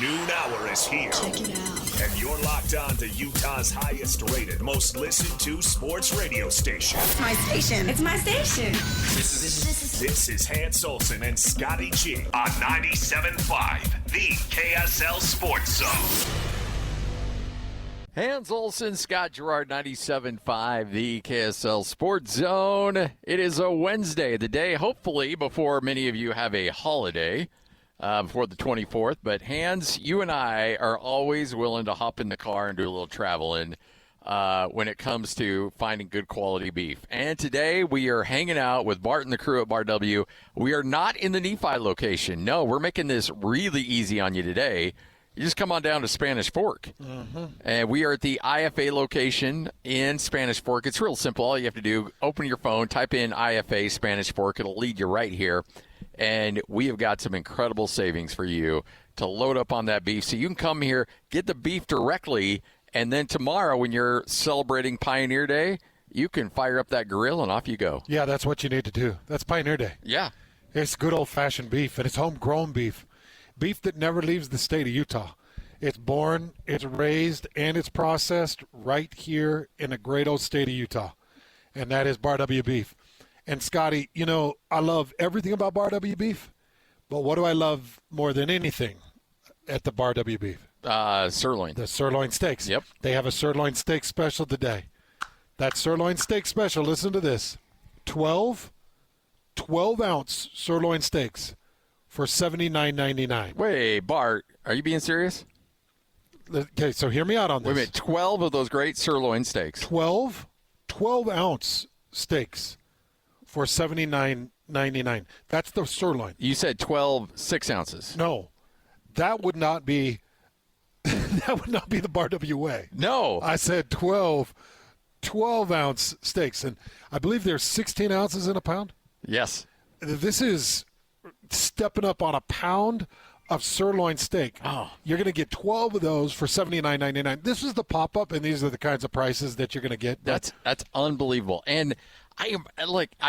noon hour is here. Check it out. And you're locked on to Utah's highest rated, most listened to sports radio station. It's my station. It's my station. This is Hans Olsen and Scotty G on 97.5, the KSL Sports Zone. Hans Olsen, Scott Gerard, 97.5, the KSL Sports Zone. It is a Wednesday, the day, hopefully, before many of you have a holiday, before the 24th. But, Hans, you and I are always willing to hop in the car and do a little traveling when it comes to finding good quality beef. And today we are hanging out with Bart and the crew at Bar W. We are not in the Nephi location. No, we're making this really easy on you today. You just come on down to Spanish Fork. And we are at the IFA location in Spanish Fork. It's real simple. All you have to do, open your phone, type in IFA Spanish Fork. It'll lead you right here. And we have got some incredible savings for you to load up on that beef. So you can come here, get the beef directly, and then tomorrow when you're celebrating Pioneer Day, you can fire up that grill and off you go. Yeah, that's what you need to do. That's Pioneer Day. Yeah. It's good old-fashioned beef, and it's homegrown beef. Beef that never leaves the state of Utah. It's born, it's raised, and it's processed right here in the great old state of Utah. And that is Bar W beef. And Scotty, you know, I love everything about Bar W beef, but what do I love more than anything at the Bar W beef? Sirloin. The sirloin steaks. Yep. They have a sirloin steak special today. That sirloin steak special, listen to this, 12-ounce sirloin steaks for $79.99. Wait, Bart, are you being serious? Okay, so hear me out on this. Wait a minute, 12 of those great sirloin steaks. 12-ounce steaks for $79.99. That's the sirloin. You said 12 6-ounces. No, that would not be the Bar W way. No. I said 12-ounce steaks, and I believe there's 16 ounces in a pound. Yes. This is stepping up on a pound of sirloin steak. Oh. You're going to get 12 of those for $79.99. This is the pop-up, and these are the kinds of prices that you're going to get. That's unbelievable. And I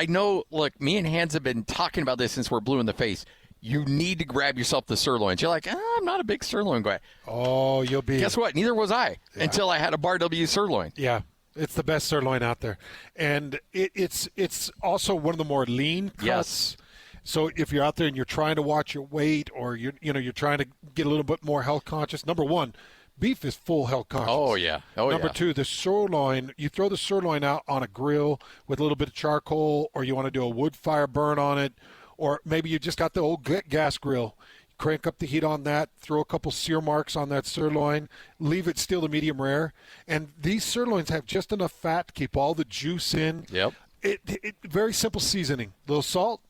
know, me and Hans have been talking about this since we're blue in the face. You need to grab yourself the sirloins. You're like, I'm not a big sirloin guy. Oh, you'll be. Guess what? Neither was I until I had a Bar W sirloin. Yeah. It's the best sirloin out there. And it's also one of the more lean cuts. Yes. So if you're out there and you're trying to watch your weight, or you're trying to get a little bit more health conscious, number one, beef is full health conscious. Oh yeah. Number two, the sirloin, you throw the sirloin out on a grill with a little bit of charcoal, or you want to do a wood fire burn on it, or maybe you just got the old gas grill. Crank up the heat on that, throw a couple sear marks on that sirloin, leave it still to medium rare. And these sirloins have just enough fat to keep all the juice in. Yep. It very simple seasoning. A little salt,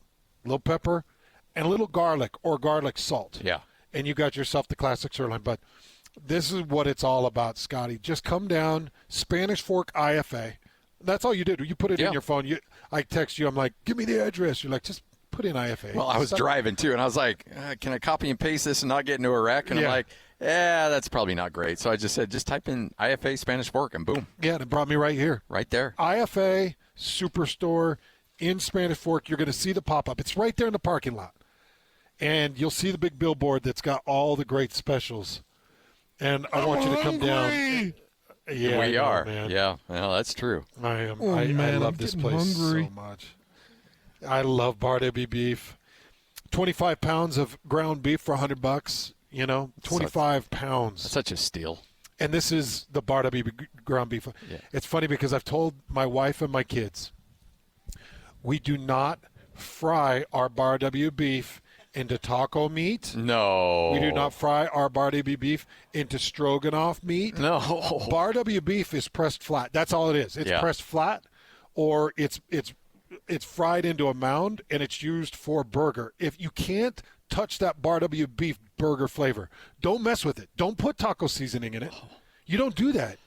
a little pepper, and a little garlic or garlic salt. Yeah. And you got yourself the classic sirloin. But this is what it's all about, Scotty. Just come down, Spanish Fork IFA. That's all you did. You put it in your phone. I text you. I'm like, give me the address. You're like, just put in IFA. Well, I was driving, too, and I was like, can I copy and paste this and not get into a wreck? And I'm like, that's probably not great. So I just said, just type in IFA Spanish Fork, and boom. Yeah, and it brought me right here. Right there. IFA Superstore in Spanish Fork. You're going to see the pop-up. It's right there in the parking lot. And you'll see the big billboard that's got all the great specials. And I want you to come down. Yeah, we are. Man. Yeah, well, that's true. I am. Oh, I man, love I'm this getting place hungry. so much. I love Bar W beef. 25 pounds of ground beef for $100. 25 pounds. That's such a steal. And this is the Bar W ground beef. Yeah. It's funny because I've told my wife and my kids, we do not fry our Bar W beef into taco meat. No. We do not fry our Bar W beef into stroganoff meat. No. Bar W beef is pressed flat. That's all it is. It's pressed flat, or it's fried into a mound, and it's used for burger. If you can't touch that Bar W beef burger flavor, don't mess with it. Don't put taco seasoning in it. You don't do that.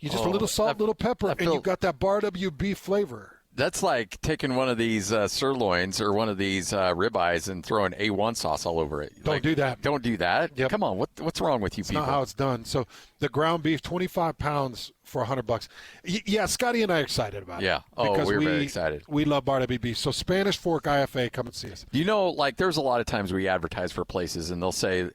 You just a little salt, a little pepper, and you've got that Bar W beef flavor. That's like taking one of these sirloins or one of these ribeyes and throwing A1 sauce all over it. Don't do that. Don't do that. Yep. Come on, what's wrong with you people? Not how it's done. So the ground beef, 25 pounds for $100. Yeah, Scotty and I are excited about it. Yeah. Oh, because we're very excited. We love Bar W beef. So Spanish Fork IFA, come and see us. There's a lot of times we advertise for places and they'll say,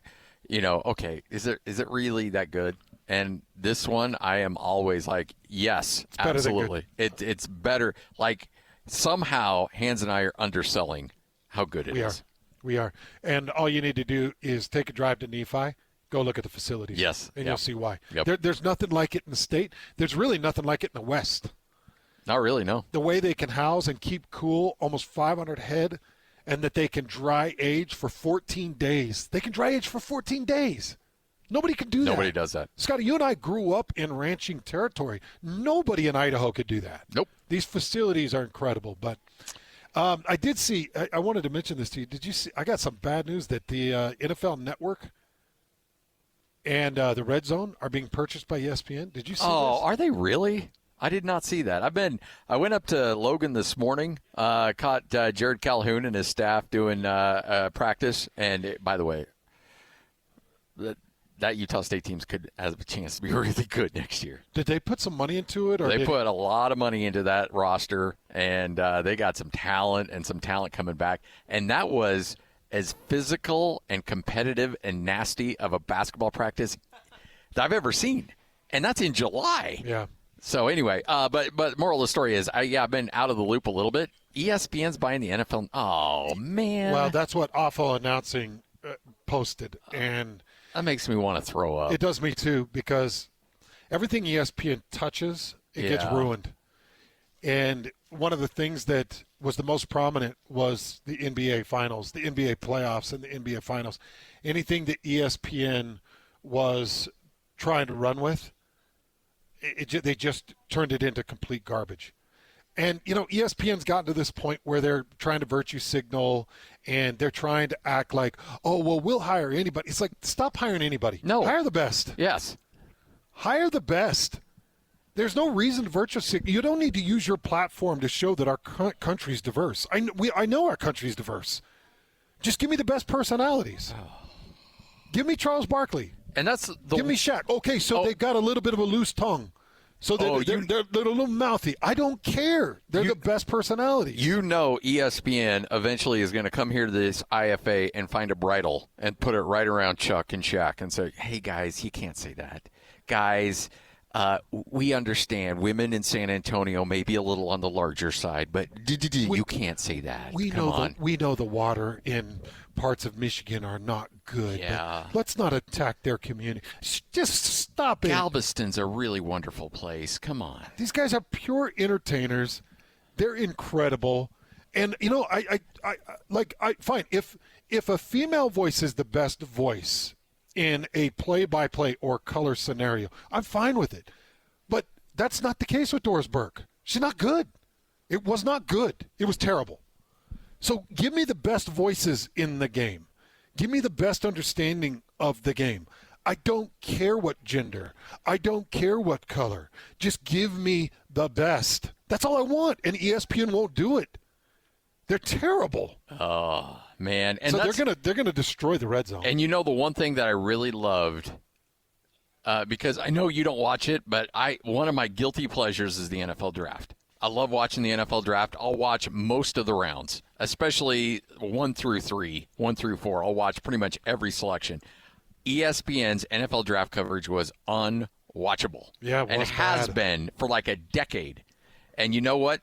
okay, is it really that good? And this one, I am always like, yes, absolutely. It's better. Like, somehow, Hans and I are underselling how good it is. We are. And all you need to do is take a drive to Nephi, go look at the facilities. Yes. And you'll see why. Yep. There's nothing like it in the state. There's really nothing like it in the West. Not really, no. The way they can house and keep cool almost 500 head, and that they can dry age for 14 days. They can dry age for 14 days. Nobody can do that. Nobody does that. Scotty, you and I grew up in ranching territory. Nobody in Idaho could do that. Nope. These facilities are incredible. But I did see, I wanted to mention this to you. Did you see, I got some bad news that the NFL Network and the Red Zone are being purchased by ESPN. Did you see this? Oh, are they really? I did not see that. I went up to Logan this morning, caught Jared Calhoun and his staff doing practice. And by the way, that Utah State team has a chance to be really good next year. Did they put some money into it? Or they put a lot of money into that roster, and they got some talent coming back. And that was as physical and competitive and nasty of a basketball practice that I've ever seen. And that's in July. Yeah. So anyway, but moral of the story is, I've been out of the loop a little bit. ESPN's buying the NFL. Oh, man. Well, that's what Awful Announcing posted, and that makes me want to throw up. It does me too, because everything ESPN touches, it gets ruined. And one of the things that was the most prominent was the NBA Finals, the NBA playoffs, and the NBA Finals. Anything that ESPN was trying to run with, they just turned it into complete garbage. And, ESPN's gotten to this point where they're trying to virtue signal, and they're trying to act like, oh, well, we'll hire anybody. It's like, stop hiring anybody. No. Hire the best. Yes. Hire the best. There's no reason to virtue signal. You don't need to use your platform to show that our country's diverse. I know our country's diverse. Just give me the best personalities. Give me Charles Barkley. And that's give me Shaq. Okay, so they got a little bit of a loose tongue. So they're a little mouthy. I don't care. They're the best personalities. ESPN eventually is going to come here to this IFA and find a bridle and put it right around Chuck and Shaq and say, hey, guys, you can't say that. Guys, we understand women in San Antonio may be a little on the larger side, but you can't say that. We know the water in parts of Michigan are not good. Yeah. But let's not attack their community. Just stop it. Galveston's a really wonderful place. Come on. These guys are pure entertainers. They're incredible. And, fine. If a female voice is the best voice in a play-by-play or color scenario, I'm fine with it. But that's not the case with Doris Burke. She's not good. It was not good. It was terrible. So give me the best voices in the game. Give me the best understanding of the game. I don't care what gender. I don't care what color. Just give me the best. That's all I want, and ESPN won't do it. They're terrible. Oh, man. And so they're gonna destroy the Red Zone. And the one thing that I really loved, because I know you don't watch it, but one of my guilty pleasures is the NFL Draft. I love watching the NFL Draft. I'll watch most of the rounds, especially 1 through 3, 1 through 4. I'll watch pretty much every selection. ESPN's NFL Draft coverage was unwatchable. Yeah, and it has been for like a decade. And you know what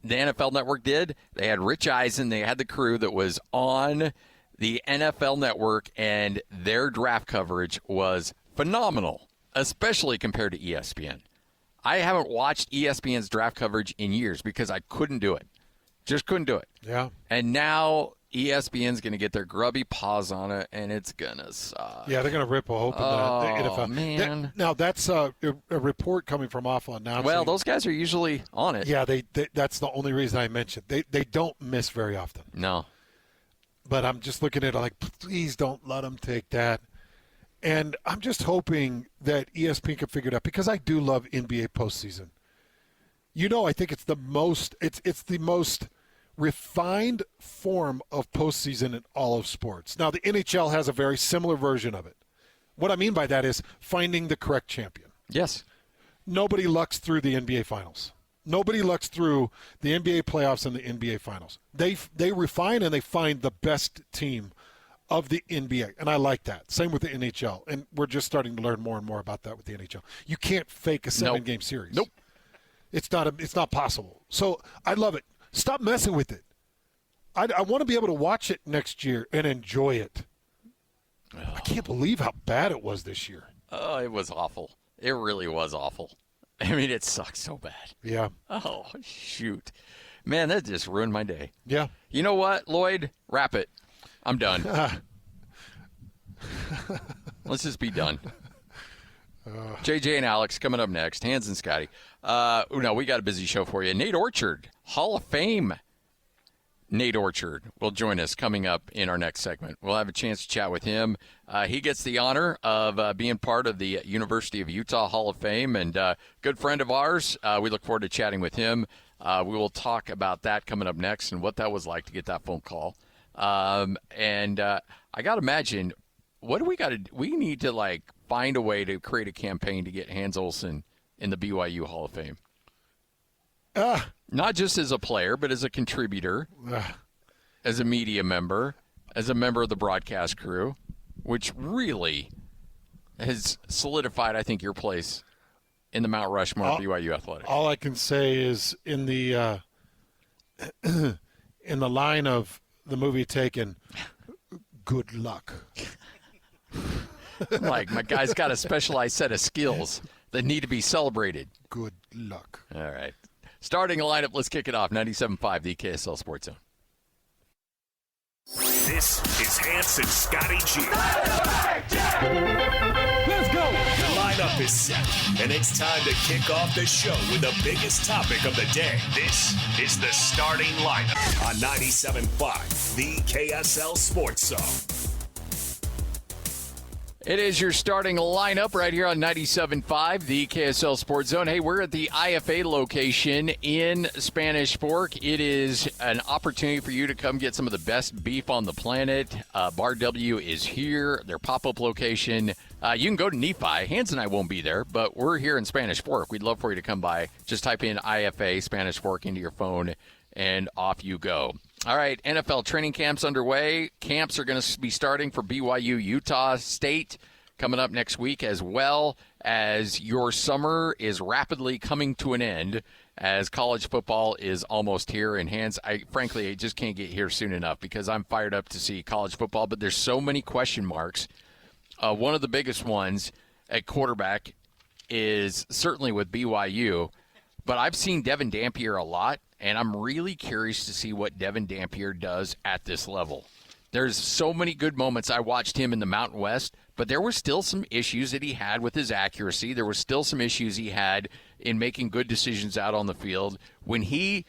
the NFL Network did? They had Rich Eisen. They had the crew that was on the NFL Network, and their draft coverage was phenomenal, especially compared to ESPN. I haven't watched ESPN's draft coverage in years because I couldn't do it. Just couldn't do it. Yeah. And now ESPN's going to get their grubby paws on it, and it's going to suck. Yeah, they're going to rip open the NFL. Oh, man. Now, that's a report coming from Awful Announcing. Well, those guys are usually on it. Yeah, that's the only reason I mentioned. They don't miss very often. No. But I'm just looking at it like, please don't let them take that. And I'm just hoping that ESPN can figure it out, because I do love NBA postseason. I think it's the most refined form of postseason in all of sports. Now, the NHL has a very similar version of it. What I mean by that is finding the correct champion. Yes. Nobody lucks through the NBA Finals. Nobody lucks through the NBA playoffs and the NBA Finals. They refine and they find the best team of the NBA, and I like that. Same with the NHL, and we're just starting to learn more and more about that with the NHL. You can't fake a 7-game series. Nope. It's not possible. So I love it. Stop messing with it. I want to be able to watch it next year and enjoy it. I can't believe how bad it was this year. Oh, it was awful. It really was awful. I mean, it sucked so bad. Yeah. Oh, shoot. Man, that just ruined my day. Yeah. You know what, Lloyd? Wrap it. I'm done. Let's just be done. JJ and Alex coming up next. Hans and Scotty. No, we got a busy show for you. Nate Orchard, Hall of Fame. Nate Orchard will join us coming up in our next segment. We'll have a chance to chat with him. He gets the honor of being part of the University of Utah Hall of Fame, and good friend of ours. We look forward to chatting with him. We will talk about that coming up next and what that was like to get that phone call. And I got to imagine, what do we got to do? We need to, find a way to create a campaign to get Hans Olsen in the BYU Hall of Fame. Not just as a player, but as a contributor, as a media member, as a member of the broadcast crew, which really has solidified, I think, your place in the Mount Rushmore of BYU athletics. All I can say is in the in the line of the movie Taken, good luck. My guy's got a specialized set of skills that need to be celebrated. Good luck. All right. Starting a lineup, let's kick it off. 97.5, the KSL Sports Zone. This is Hans and Scotty G. Let's go. The lineup is set, and it's time to kick off the show with the biggest topic of the day. This is the starting lineup on 97.5, the KSL Sports Zone. It is your starting lineup right here on 97.5, the KSL Sports Zone. Hey, we're at the IFA location in Spanish Fork. It is an opportunity for you to come get some of the best beef on the planet. Bar W is here, their pop-up location. You can go to Nephi. Hans and I won't be there, but we're here in Spanish Fork. We'd love for you to come by. Just type in IFA Spanish Fork into your phone, and off you go. All right, NFL training camps underway. Camps are going to be starting for BYU, Utah State coming up next week, as well as your summer is rapidly coming to an end as college football is almost here. And Hans, I just can't get here soon enough because I'm fired up to see college football, but there's so many question marks. One of the biggest ones at quarterback is certainly with BYU, but I've seen Devin Dampier a lot. And I'm really curious to see what Devin Dampier does at this level. There's so many good moments. I watched him in the Mountain West, but there were still some issues that he had with his accuracy. There were still some issues he had in making good decisions out on the field. When he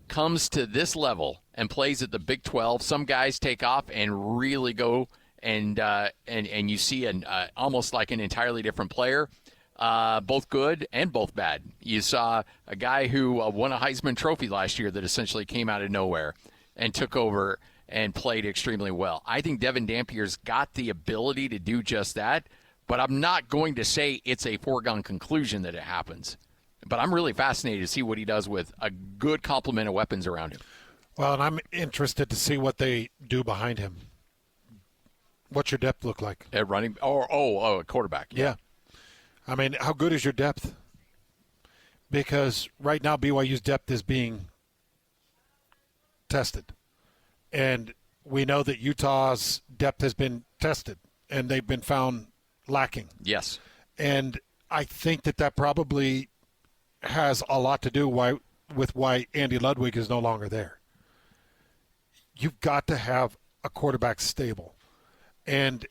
comes to this level and plays at the Big 12, some guys take off and really go, and you see almost like an entirely different player. Both good and both bad. You saw a guy who won a Heisman Trophy last year that essentially came out of nowhere and took over and played extremely well. I think Devin Dampier's got the ability to do just that, but I'm not going to say it's a foregone conclusion that it happens. But I'm really fascinated to see what he does with a good complement of weapons around him. Well, and I'm interested to see what they do behind him. What's your depth look like? At running, a quarterback. Yeah. I mean, how good is your depth? Because right now BYU's depth is being tested. And we know that Utah's depth has been tested, and they've been found lacking. Yes. And I think that probably has a lot to do with why Andy Ludwig is no longer there. You've got to have a quarterback stable. And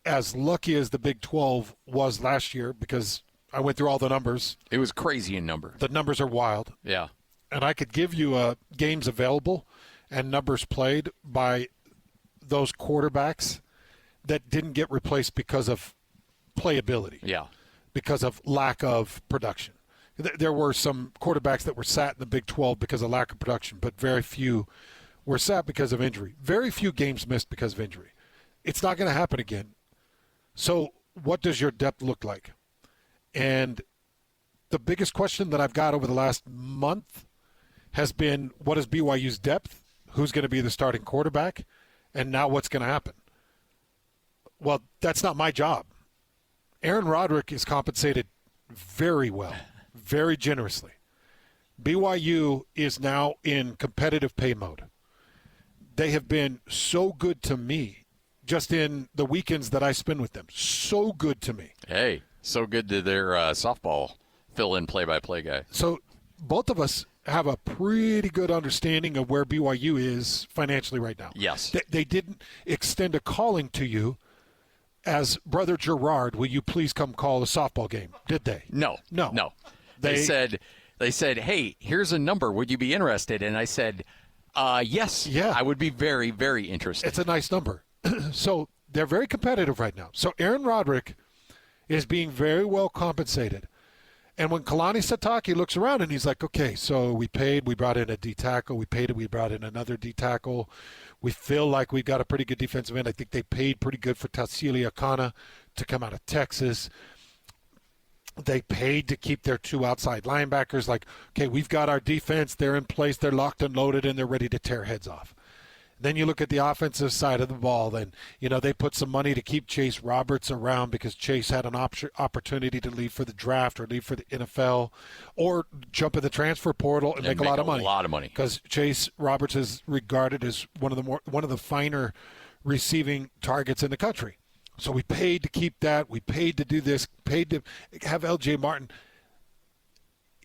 as lucky as the Big 12 was last year, because I went through all the numbers. It was crazy in number. The numbers are wild. Yeah. And I could give you games available and numbers played by those quarterbacks that didn't get replaced because of playability. Yeah. Because of lack of production. There were some quarterbacks that were sat in the Big 12 because of lack of production, but very few were sat because of injury. Very few games missed because of injury. It's not going to happen again. So what does your depth look like? And the biggest question that I've got over the last month has been, what is BYU's depth? Who's going to be the starting quarterback? And now what's going to happen? Well, that's not my job. Aaron Roderick is compensated very well, very generously. BYU is now in competitive pay mode. They have been so good to me just in the weekends that I spend with them. So good to me. Hey, so good to their softball fill-in play-by-play guy. So both of us have a pretty good understanding of where BYU is financially right now. Yes. They didn't extend a calling to you as, Brother Gerard, will you please come call a softball game, did they? No. No. They said, hey, here's a number. Would you be interested? And I said, yes. Yeah. I would be very, very interested. It's a nice number. So they're very competitive right now. So Aaron Roderick is being very well compensated. And when Kalani Sitake looks around and he's like, okay, so we brought in a D tackle, we brought in another D tackle. We feel like we've got a pretty good defensive end. I think they paid pretty good for Tassili Akana to come out of Texas. They paid to keep their two outside linebackers. Like, okay, we've got our defense. They're in place. They're locked and loaded, and they're ready to tear heads off. Then you look at the offensive side of the ball. Then, they put some money to keep Chase Roberts around because Chase had an opportunity to leave for the draft or leave for the NFL or jump in the transfer portal and make a lot of money. A lot of money. Because Chase Roberts is regarded as one of the finer receiving targets in the country. So we paid to keep that. We paid to do this, paid to have L.J. Martin.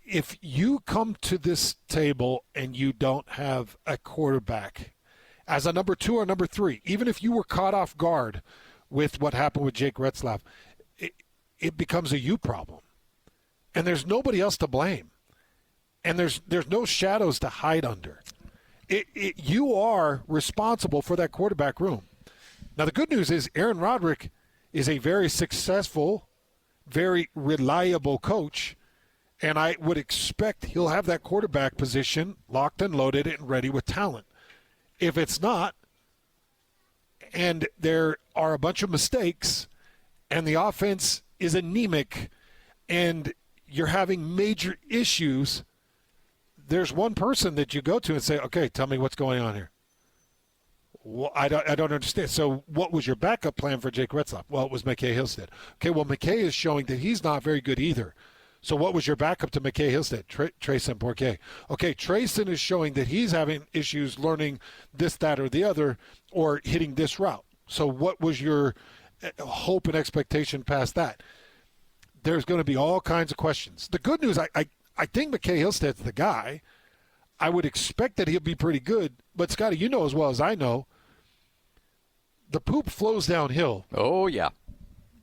If you come to this table and you don't have a quarterback as a number 2 or number 3, even if you were caught off guard with what happened with Jake Retzlaff, it becomes a you problem. And there's nobody else to blame. And there's no shadows to hide under. You are responsible for that quarterback room. Now, the good news is Aaron Roderick is a very successful, very reliable coach, and I would expect he'll have that quarterback position locked and loaded and ready with talent. If it's not, and there are a bunch of mistakes, and the offense is anemic, and you're having major issues, there's one person that you go to and say, okay, tell me what's going on here. Well, I don't understand. So what was your backup plan for Jake Retzlaff? Well, it was McKay Hillstead. Okay, well, McKay is showing that he's not very good either. So what was your backup to McKay Hillstead? Trayson Bourque. Okay, Trayson is showing that he's having issues learning this, that, or the other, or hitting this route. So what was your hope and expectation past that? There's going to be all kinds of questions. The good news, I think McKay Hillstead's the guy. I would expect that he'll be pretty good. But, Scotty, you know as well as I know, the poop flows downhill. Oh, yeah.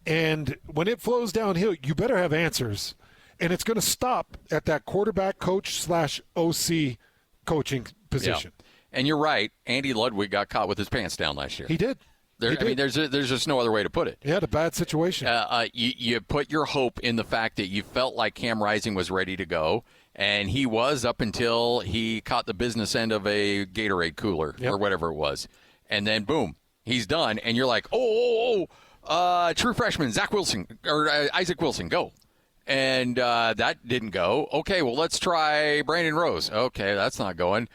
And when it flows downhill, you better have answers. And it's going to stop at that quarterback coach / OC coaching position. Yeah. And you're right. Andy Ludwig got caught with his pants down last year. He did. I mean, there's just no other way to put it. He had a bad situation. You put your hope in the fact that you felt like Cam Rising was ready to go, and he was up until he caught the business end of a Gatorade cooler or whatever it was. And then, boom, he's done. And you're like, true freshman, Zach Wilson or Isaac Wilson, go. And that didn't go. Okay, well, let's try Brandon Rose. Okay, that's not going.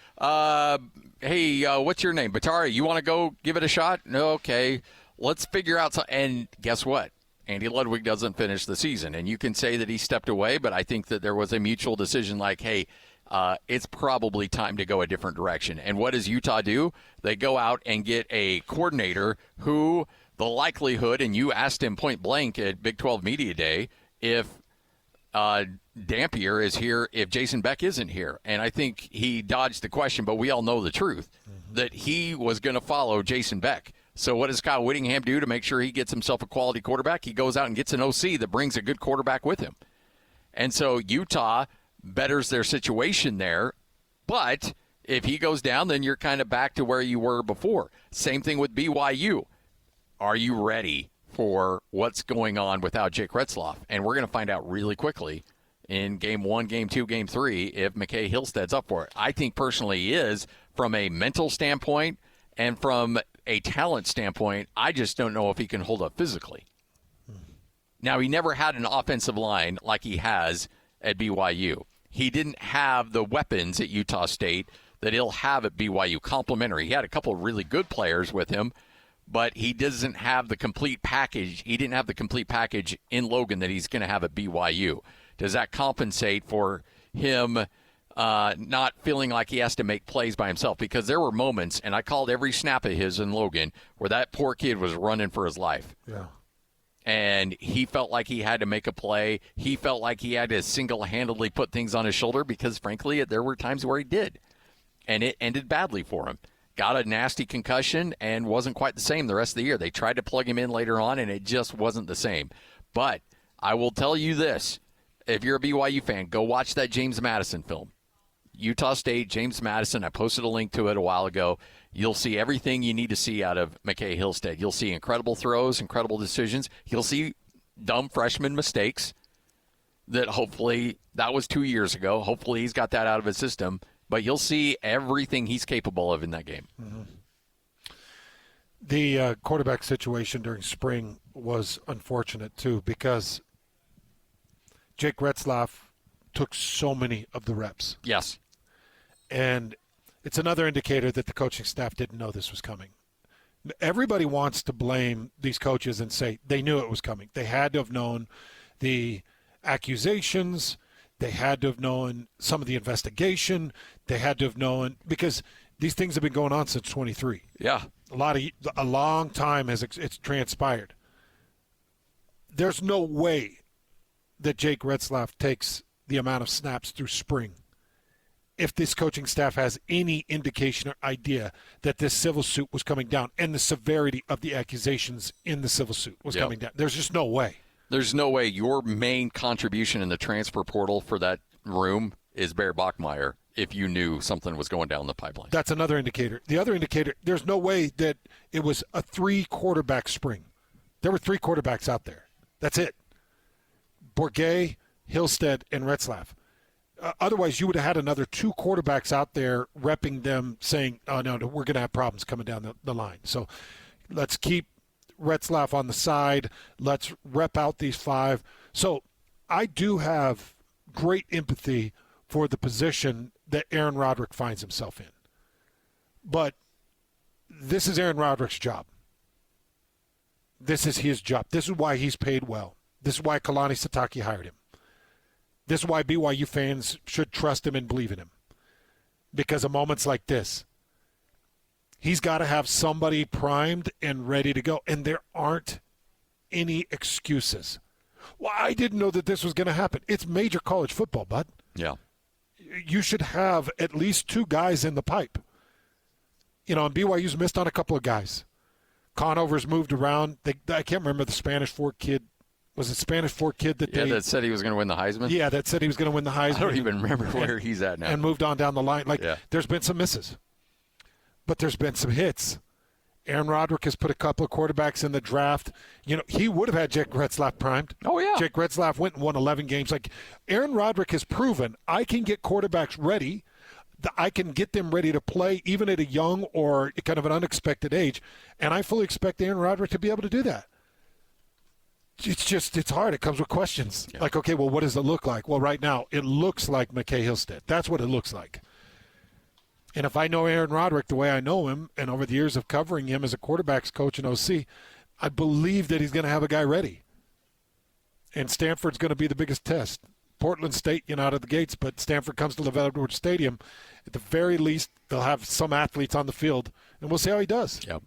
Hey, what's your name? Batari, you want to go give it a shot? No, okay. Let's figure out something. And guess what? Andy Ludwig doesn't finish the season. And you can say that he stepped away, but I think that there was a mutual decision like, hey, it's probably time to go a different direction. And what does Utah do? They go out and get a coordinator who the likelihood, and you asked him point blank at Big 12 Media Day, if Dampier is here, if Jason Beck isn't here. And I think he dodged the question, but we all know the truth, that he was going to follow Jason Beck. So what does Kyle Whittingham do to make sure he gets himself a quality quarterback? He goes out and gets an OC that brings a good quarterback with him. And so Utah betters their situation there. But if he goes down, then you're kind of back to where you were before. Same thing with BYU. Are you ready for what's going on without Jake Retzlaff? And we're going to find out really quickly in Game 1, Game 2, Game 3 if McKay Hillstead's up for it. I think personally he is from a mental standpoint and from a talent standpoint. I just don't know if he can hold up physically. Now, he never had an offensive line like he has at BYU. He didn't have the weapons at Utah State that he'll have at BYU, complementary. He had a couple of really good players with him, but he doesn't have the complete package. He didn't have the complete package in Logan that he's going to have at BYU. Does that compensate for him not feeling like he has to make plays by himself? Because there were moments, and I called every snap of his in Logan, where that poor kid was running for his life. Yeah. And he felt like he had to make a play. He felt like he had to single-handedly put things on his shoulder because, frankly, there were times where he did. And it ended badly for him. Got a nasty concussion and wasn't quite the same the rest of the year. They tried to plug him in later on, and it just wasn't the same. But I will tell you this. If you're a BYU fan, go watch that James Madison film. Utah State, James Madison. I posted a link to it a while ago. You'll see everything you need to see out of McKay Hillstead. You'll see incredible throws, incredible decisions. You'll see dumb freshman mistakes that hopefully that was 2 years ago. Hopefully he's got that out of his system. But you'll see everything he's capable of in that game. Mm-hmm. The quarterback situation during spring was unfortunate, too, because Jake Retzlaff took so many of the reps. Yes. And it's another indicator that the coaching staff didn't know this was coming. Everybody wants to blame these coaches and say they knew it was coming. They had to have known the accusations. They had to have known some of the investigation. They had to have known, because these things have been going on since 23. Yeah. A long time has it's transpired. There's no way that Jake Retzlaff takes the amount of snaps through spring if this coaching staff has any indication or idea that this civil suit was coming down and the severity of the accusations in the civil suit was coming down. There's just no way. There's no way your main contribution in the transfer portal for that room is Bear Bachmeier if you knew something was going down the pipeline. That's another indicator. The other indicator, there's no way that it was a 3-quarterback spring. There were 3 quarterbacks out there. That's it. Bourget, Hillstead, and Retzlaff. Otherwise, you would have had another 2 quarterbacks out there repping them saying, oh, no, we're going to have problems coming down the line. So let's keep Retzlaff on the side. Let's rep out these 5. So I do have great empathy for the position that Aaron Roderick finds himself in. But this is Aaron Roderick's job. This is his job. This is why he's paid well. This is why Kalani Sitake hired him. This is why BYU fans should trust him and believe in him. Because of moments like this, he's got to have somebody primed and ready to go. And there aren't any excuses. Well, I didn't know that this was going to happen. It's major college football, bud. Yeah. You should have at least 2 guys in the pipe. You know, and BYU's missed on a couple of guys. Conover's moved around. I can't remember the Spanish Fork kid. Was it Spanish Fork kid that that said he was going to win the Heisman? Yeah, that said he was going to win the Heisman. I don't even remember where he's at now. And moved on down the line. There's been some misses. But there's been some hits. Aaron Roderick has put a couple of quarterbacks in the draft. You know, he would have had Jake Retzlaff primed. Oh, yeah. Jake Retzlaff went and won 11 games. Aaron Roderick has proven I can get quarterbacks ready. I can get them ready to play even at a young or kind of an unexpected age. And I fully expect Aaron Roderick to be able to do that. It's hard. It comes with questions. Yeah. Okay, well, what does it look like? Well, right now, it looks like McKay Hillstead. That's what it looks like. And if I know Aaron Roderick the way I know him, and over the years of covering him as a quarterbacks coach in OC, I believe that he's going to have a guy ready. And Stanford's going to be the biggest test. Portland State, out of the gates, but Stanford comes to LaVell Edwards Stadium. At the very least, they'll have some athletes on the field, and we'll see how he does. Yep.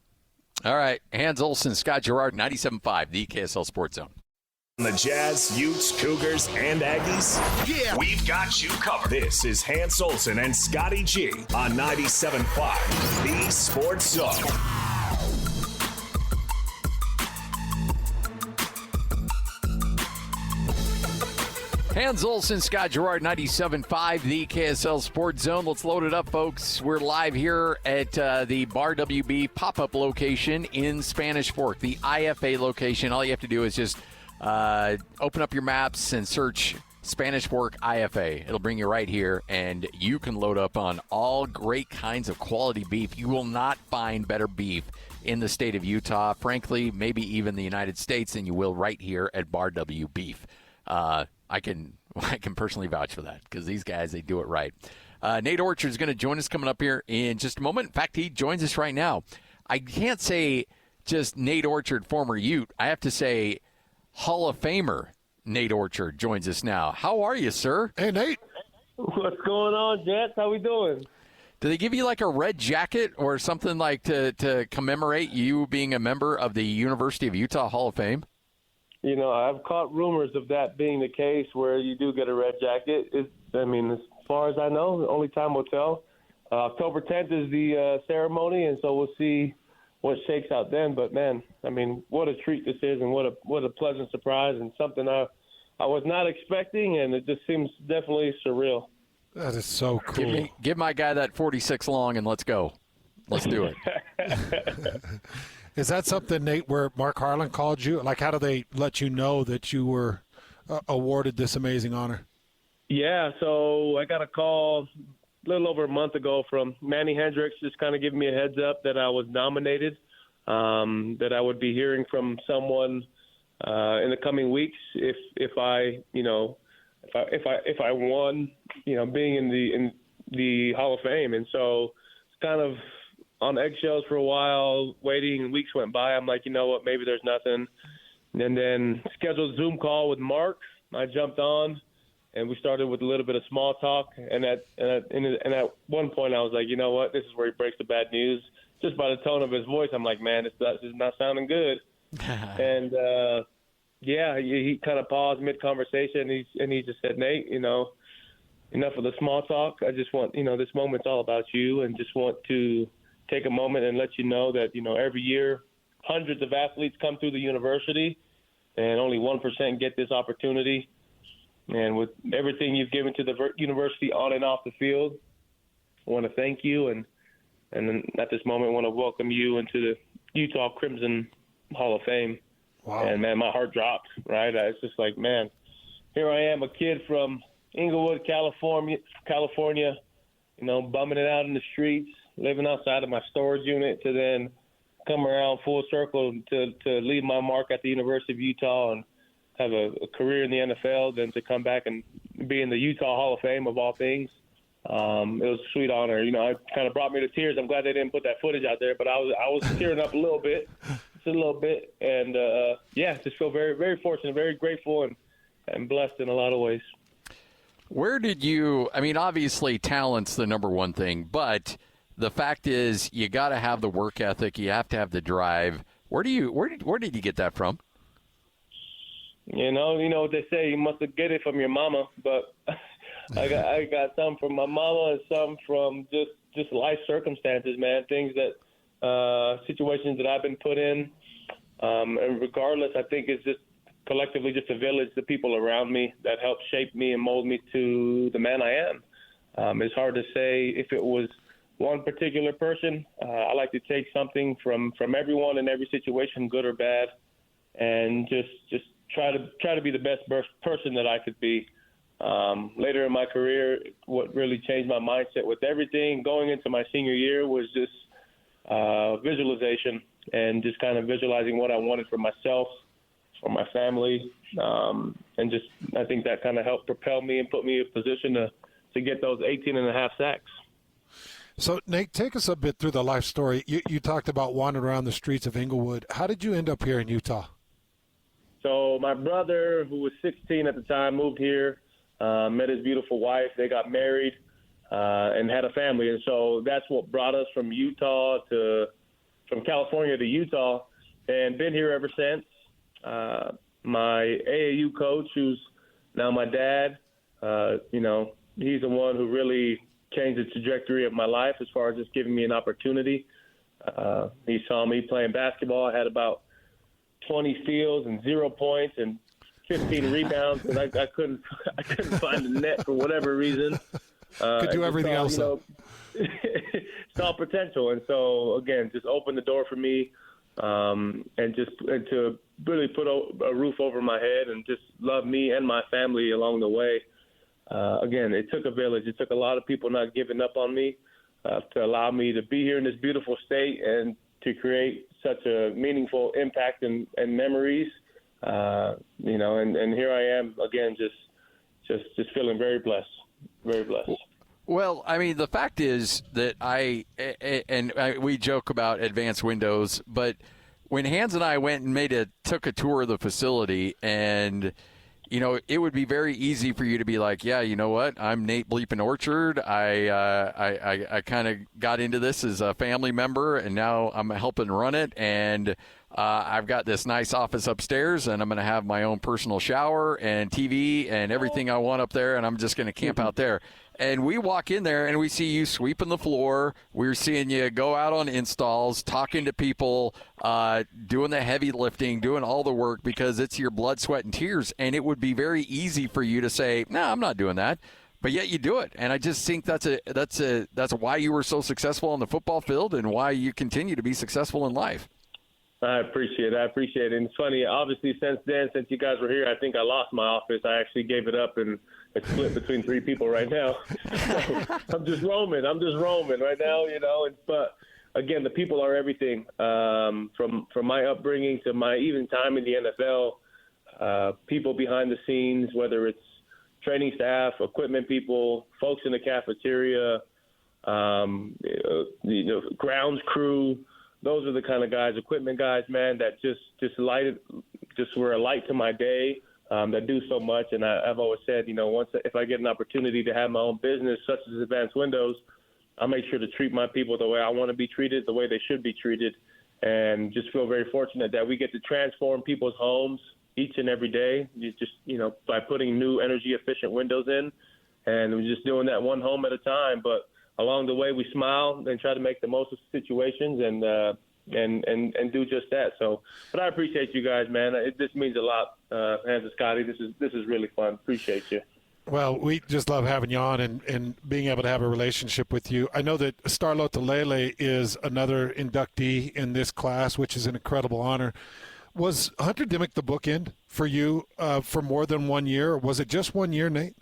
All right, Hans Olsen, Scott Gerard, 97.5, the KSL Sports Zone. The Jazz, Utes, Cougars, and Aggies? Yeah, we've got you covered. This is Hans Olsen and Scotty G on 97.5, the Sports Zone. Hans Olsen, Scott Gerard, 97.5, the KSL Sports Zone. Let's load it up, folks. We're live here at the Bar WB pop-up location in Spanish Fork, the IFA location. All you have to do is just open up your maps and search Spanish Fork IFA. It'll bring you right here, and you can load up on all great kinds of quality beef. You will not find better beef in the state of Utah, frankly, maybe even the United States, than you will right here at Bar W Beef. I can personally vouch for that because these guys, they do it right. Nate Orchard is going to join us coming up here in just a moment. In fact, he joins us right now. I can't say just Nate Orchard, former Ute. I have to say, Hall of Famer Nate Orchard joins us now. How are you, sir? Hey, Nate. What's going on, Jets? How we doing? Do they give you like a red jacket or something like to commemorate you being a member of the University of Utah Hall of Fame? You know, I've caught rumors of that being the case where you do get a red jacket. As far as I know, only time will tell. October 10th is the ceremony, and so we'll see what shakes out then. But, man, what a treat this is, and what a pleasant surprise, and something I was not expecting, and it just seems definitely surreal. That is so cool. Give my guy that 46 long, and let's go. Let's do it. Is that something, Nate, where Mark Harlan called you? Like, how do they let you know that you were awarded this amazing honor? Yeah, so I got a call a little over a month ago from Manny Hendricks, just kind of giving me a heads up that I was nominated, that I would be hearing from someone in the coming weeks if I won, being in the Hall of Fame. And so it's kind of on eggshells for a while, waiting, and weeks went by. I'm like, you know what, maybe there's nothing. And then scheduled a Zoom call with Mark. I jumped on, and we started with a little bit of small talk. And at one point, I was like, you know what, this is where he breaks the bad news. Just by the tone of his voice, I'm like, man, this is not sounding good. And he kind of paused mid-conversation, and he just said, Nate, enough of the small talk. I just want, this moment's all about you, and just want to take a moment and let you know that, every year hundreds of athletes come through the university, and only 1% get this opportunity. And with everything you've given to the university on and off the field, I want to thank you, and then at this moment I want to welcome you into the Utah Crimson Hall of Fame. Wow. And, man, my heart dropped, right? It's just like, man, here I am, a kid from Inglewood, California, bumming it out in the streets, living outside of my storage unit, to then come around full circle to leave my mark at the University of Utah and have a career in the NFL, then to come back and be in the Utah Hall of Fame of all things. It was a sweet honor. It kind of brought me to tears. I'm glad they didn't put that footage out there, but I was tearing up a little bit, just a little bit. And, just feel very, very fortunate, very grateful, and blessed in a lot of ways. Where did you – obviously talent's the number one thing, but the fact is you got to have the work ethic. You have to have the drive. Where did you get that from? You know what they say, you must get it from your mama, but I got some from my mama and some from just life circumstances, man, things that situations that I've been put in. And regardless, I think it's just collectively just a village, the people around me that helped shape me and mold me to the man I am. It's hard to say if it was one particular person. I like to take something from everyone in every situation, good or bad, and just try to be the best person that I could be. Later in my career, what really changed my mindset with everything going into my senior year was just visualization, and just kind of visualizing what I wanted for myself, for my family, and just I think that kind of helped propel me and put me in a position to get those 18.5 sacks. So, Nate, take us a bit through the life story. You talked about wandering around the streets of Inglewood. How did you end up here in Utah? So my brother, who was 16 at the time, moved here, met his beautiful wife. They got married and had a family. And so that's what brought us from California to Utah, and been here ever since. My AAU coach, who's now my dad, he's the one who really changed the trajectory of my life as far as just giving me an opportunity. He saw me playing basketball. I had about 20 steals and 0 points and 15 rebounds, and I couldn't find the net for whatever reason. Could do everything else. Saw potential, and so again, just opened the door for me, and to really put a roof over my head and just love me and my family along the way. Again, it took a village. It took a lot of people not giving up on me to allow me to be here in this beautiful state and to create such a meaningful impact and memories. And here I am again, just feeling very blessed, very blessed. Well, the fact is that we joke about advanced windows, but when Hans and I went and took a tour of the facility, and it would be very easy for you to be like, yeah, you know what? I'm Nate Bleepin Orchard. I kind of got into this as a family member, and now I'm helping run it. And I've got this nice office upstairs, and I'm going to have my own personal shower and TV and everything I want up there, and I'm just going to camp out there. And we walk in there, and we see you sweeping the floor. We're seeing you go out on installs, talking to people, doing the heavy lifting, doing all the work because it's your blood, sweat, and tears. And it would be very easy for you to say, no, I'm not doing that. But yet you do it. And I just think that's why you were so successful on the football field and why you continue to be successful in life. I appreciate it. And it's funny, obviously, since you guys were here, I think I lost my office. I actually gave it up, and it's split between 3 people right now. So I'm just roaming right now, But, again, the people are everything. From my upbringing to my even time in the NFL, people behind the scenes, whether it's training staff, equipment people, folks in the cafeteria, grounds crew. Those are the kind of guys, equipment guys, man, that just were a light to my day, that do so much. And I've always said, if I get an opportunity to have my own business, such as Advanced Windows, I'll make sure to treat my people the way I want to be treated, the way they should be treated, and just feel very fortunate that we get to transform people's homes each and every day, by putting new energy-efficient windows in. And we're just doing that one home at a time. But along the way, we smile and try to make the most of situations and do just that. So, but I appreciate you guys, man. This means a lot, Hans and Scotty. This is really fun. Appreciate you. Well, we just love having you on and being able to have a relationship with you. I know that Starlota Lele is another inductee in this class, which is an incredible honor. Was Hunter Dimmick the bookend for you for more than 1 year? Or was it just 1 year, Nate?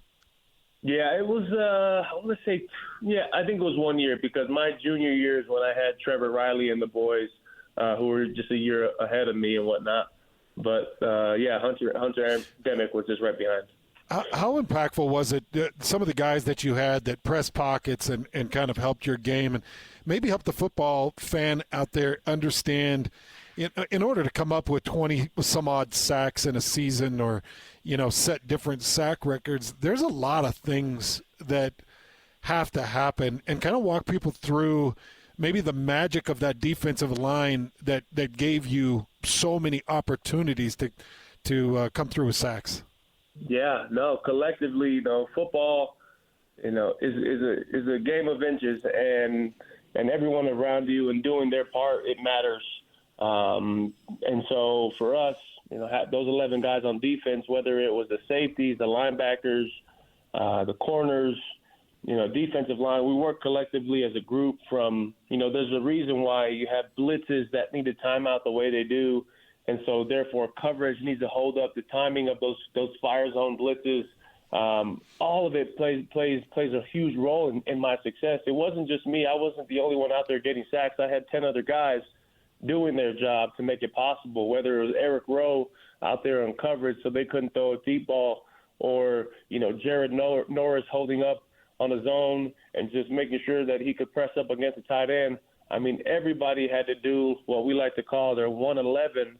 Yeah, it was, I think it was 1 year, because my junior year is when I had Trevor Riley and the boys who were just a year ahead of me and whatnot. But, Hunter Dimmick was just right behind. How impactful was it, some of the guys that you had that pressed pockets and kind of helped your game and maybe help the football fan out there understand in order to come up with 20-some-odd sacks in a season or, set different sack records, there's a lot of things that have to happen, and kind of walk people through maybe the magic of that defensive line that gave you so many opportunities to come through with sacks. Yeah, no, collectively, football, is a game of inches, and everyone around you and doing their part, it matters. And so for us, those 11 guys on defense, whether it was the safeties, the linebackers, the corners, defensive line, we work collectively as a group from, there's a reason why you have blitzes that need to time out the way they do. And so therefore coverage needs to hold up the timing of those fire zone blitzes. All of it plays a huge role in my success. It wasn't just me. I wasn't the only one out there getting sacks. I had 10 other guys doing their job to make it possible, whether it was Eric Rowe out there on coverage so they couldn't throw a deep ball, or, Jared Norris holding up on a zone and just making sure that he could press up against the tight end. I mean, everybody had to do what we like to call their 111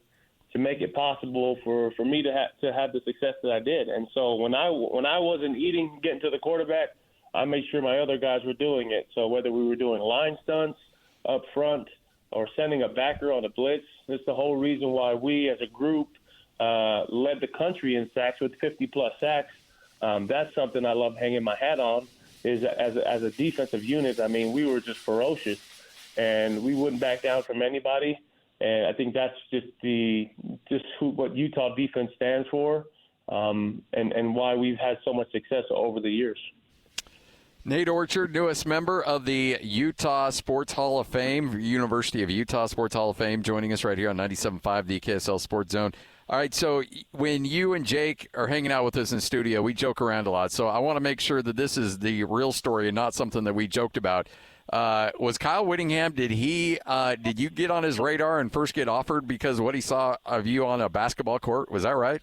to make it possible for me to have the success that I did. And so when I wasn't getting to the quarterback, I made sure my other guys were doing it. So whether we were doing line stunts up front or sending a backer on a blitz, that's the whole reason why we as a group led the country in sacks with 50-plus sacks. That's something I love hanging my hat on, is as a defensive unit. I mean, we were just ferocious, and we wouldn't back down from anybody. And I think that's what Utah defense stands for, and why we've had so much success over the years. Nate Orchard, newest member of the Utah Sports Hall of Fame, University of Utah Sports Hall of Fame, joining us right here on 97.5, the KSL Sports Zone. All right, so when you and Jake are hanging out with us in studio, we joke around a lot. So I want to make sure that this is the real story and not something that we joked about. Was Kyle Whittingham, did you get on his radar and first get offered because of what he saw of you on a basketball court? Was that right?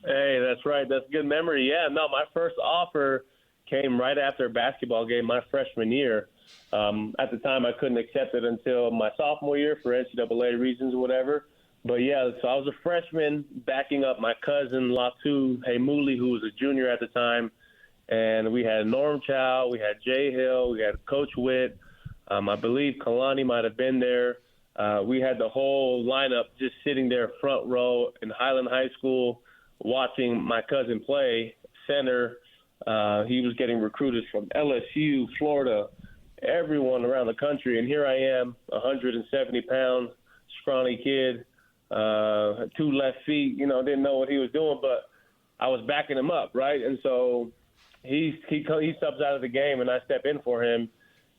Hey, that's right. That's a good memory. Yeah, no, my first offer came right after a basketball game my freshman year. At the time, I couldn't accept it until my sophomore year for NCAA reasons or whatever. But, yeah, so I was a freshman backing up my cousin, Latu Heimuli, who was a junior at the time. And we had Norm Chow, we had Jay Hill, we had Coach Witt. I believe Kalani might have been there. We had the whole lineup just sitting there front row in Highland High School watching my cousin play center. He was getting recruited from LSU, Florida, everyone around the country. And here I am, 170-pound, scrawny kid, 2 left feet, didn't know what he was doing, but I was backing him up, right? And so he subs out of the game, and I step in for him.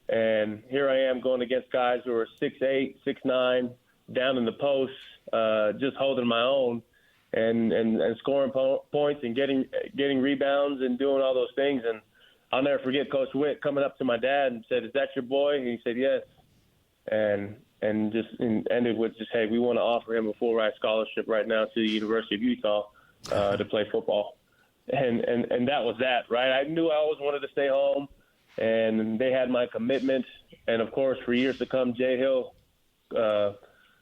And here I am going against guys who are 6'8", 6'9", down in the post, just holding my own and scoring points and getting rebounds and doing all those things. And I'll never forget Coach Witt coming up to my dad and said, "Is that your boy?" And he said, "Yes." And ended with just, "Hey, we want to offer him a full ride scholarship right now to the University of Utah to play football." And that was that, right? I knew I always wanted to stay home. And they had my commitment. And, of course, for years to come, Jay Hill,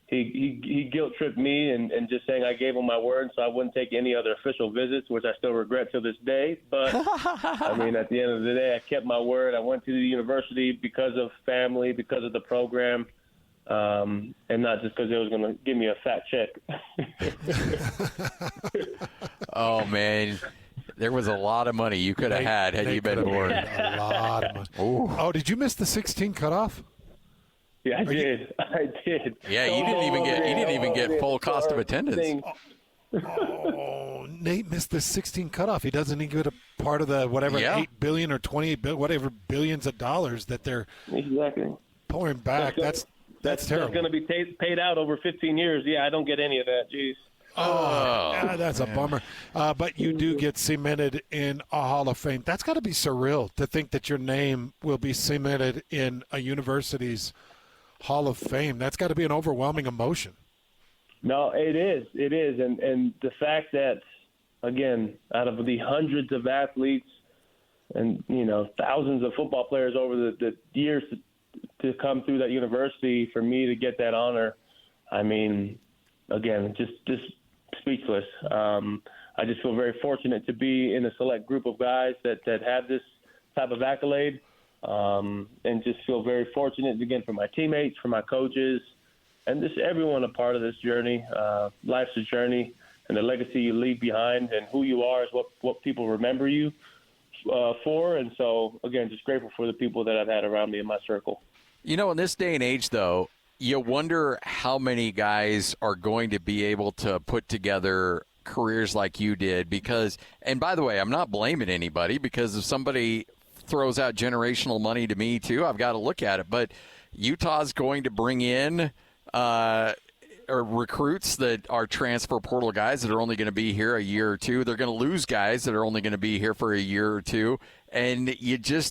he guilt-tripped me and just saying I gave him my word so I wouldn't take any other official visits, which I still regret to this day. But, I mean, at the end of the day, I kept my word. I went to the university because of family, because of the program, and not just because it was going to give me a fat check. Oh, man. There was a lot of money you could have had you been born. A lot of money. Ooh. Oh, did you miss the 16 cutoff? Yeah, I did. Yeah, you didn't even get full cost of attendance. Oh, Nate missed the 16 cutoff. He doesn't even get a part of the whatever 8 billion or 28 billion, whatever billions of dollars that they're pouring back. That's terrible. That's going to be paid out over 15 years. Yeah, I don't get any of that. Jeez. Yeah, that's a bummer. But you do get cemented in a Hall of Fame. That's got to be surreal to think that your name will be cemented in a university's Hall of Fame. That's got to be an overwhelming emotion. No, it is. It is. And the fact that, again, out of the hundreds of athletes and, thousands of football players over the years to come through that university, for me to get that honor, I mean, again, just speechless. I just feel very fortunate to be in a select group of guys that have this type of accolade, and just feel very fortunate, again, for my teammates, for my coaches, and just everyone a part of this journey. Life's a journey, and the legacy you leave behind and who you are is what people remember you for. And so, again, just grateful for the people that I've had around me in my circle. In this day and age, though, you wonder how many guys are going to be able to put together careers like you did because, and by the way, I'm not blaming anybody because if somebody throws out generational money to me too, I've got to look at it. But Utah's going to bring in or recruits that are transfer portal guys that are only going to be here a year or two. They're going to lose guys that are only going to be here for a year or two. And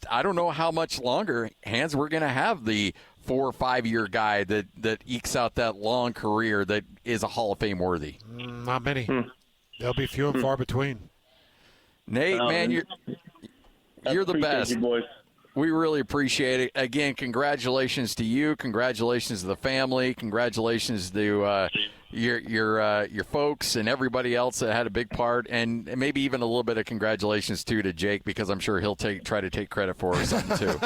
I don't know how much longer, Hans, we're going to have the 4 or 5 year guy that ekes out that long career that is a Hall of Fame worthy. Not many. They'll be few and far between. Nate, man, you're the best. You, boys. We really appreciate it. Again, congratulations to you. Congratulations to the family. Congratulations to your folks and everybody else that had a big part, and maybe even a little bit of congratulations too to Jake because I'm sure he'll try to take credit for it or something too.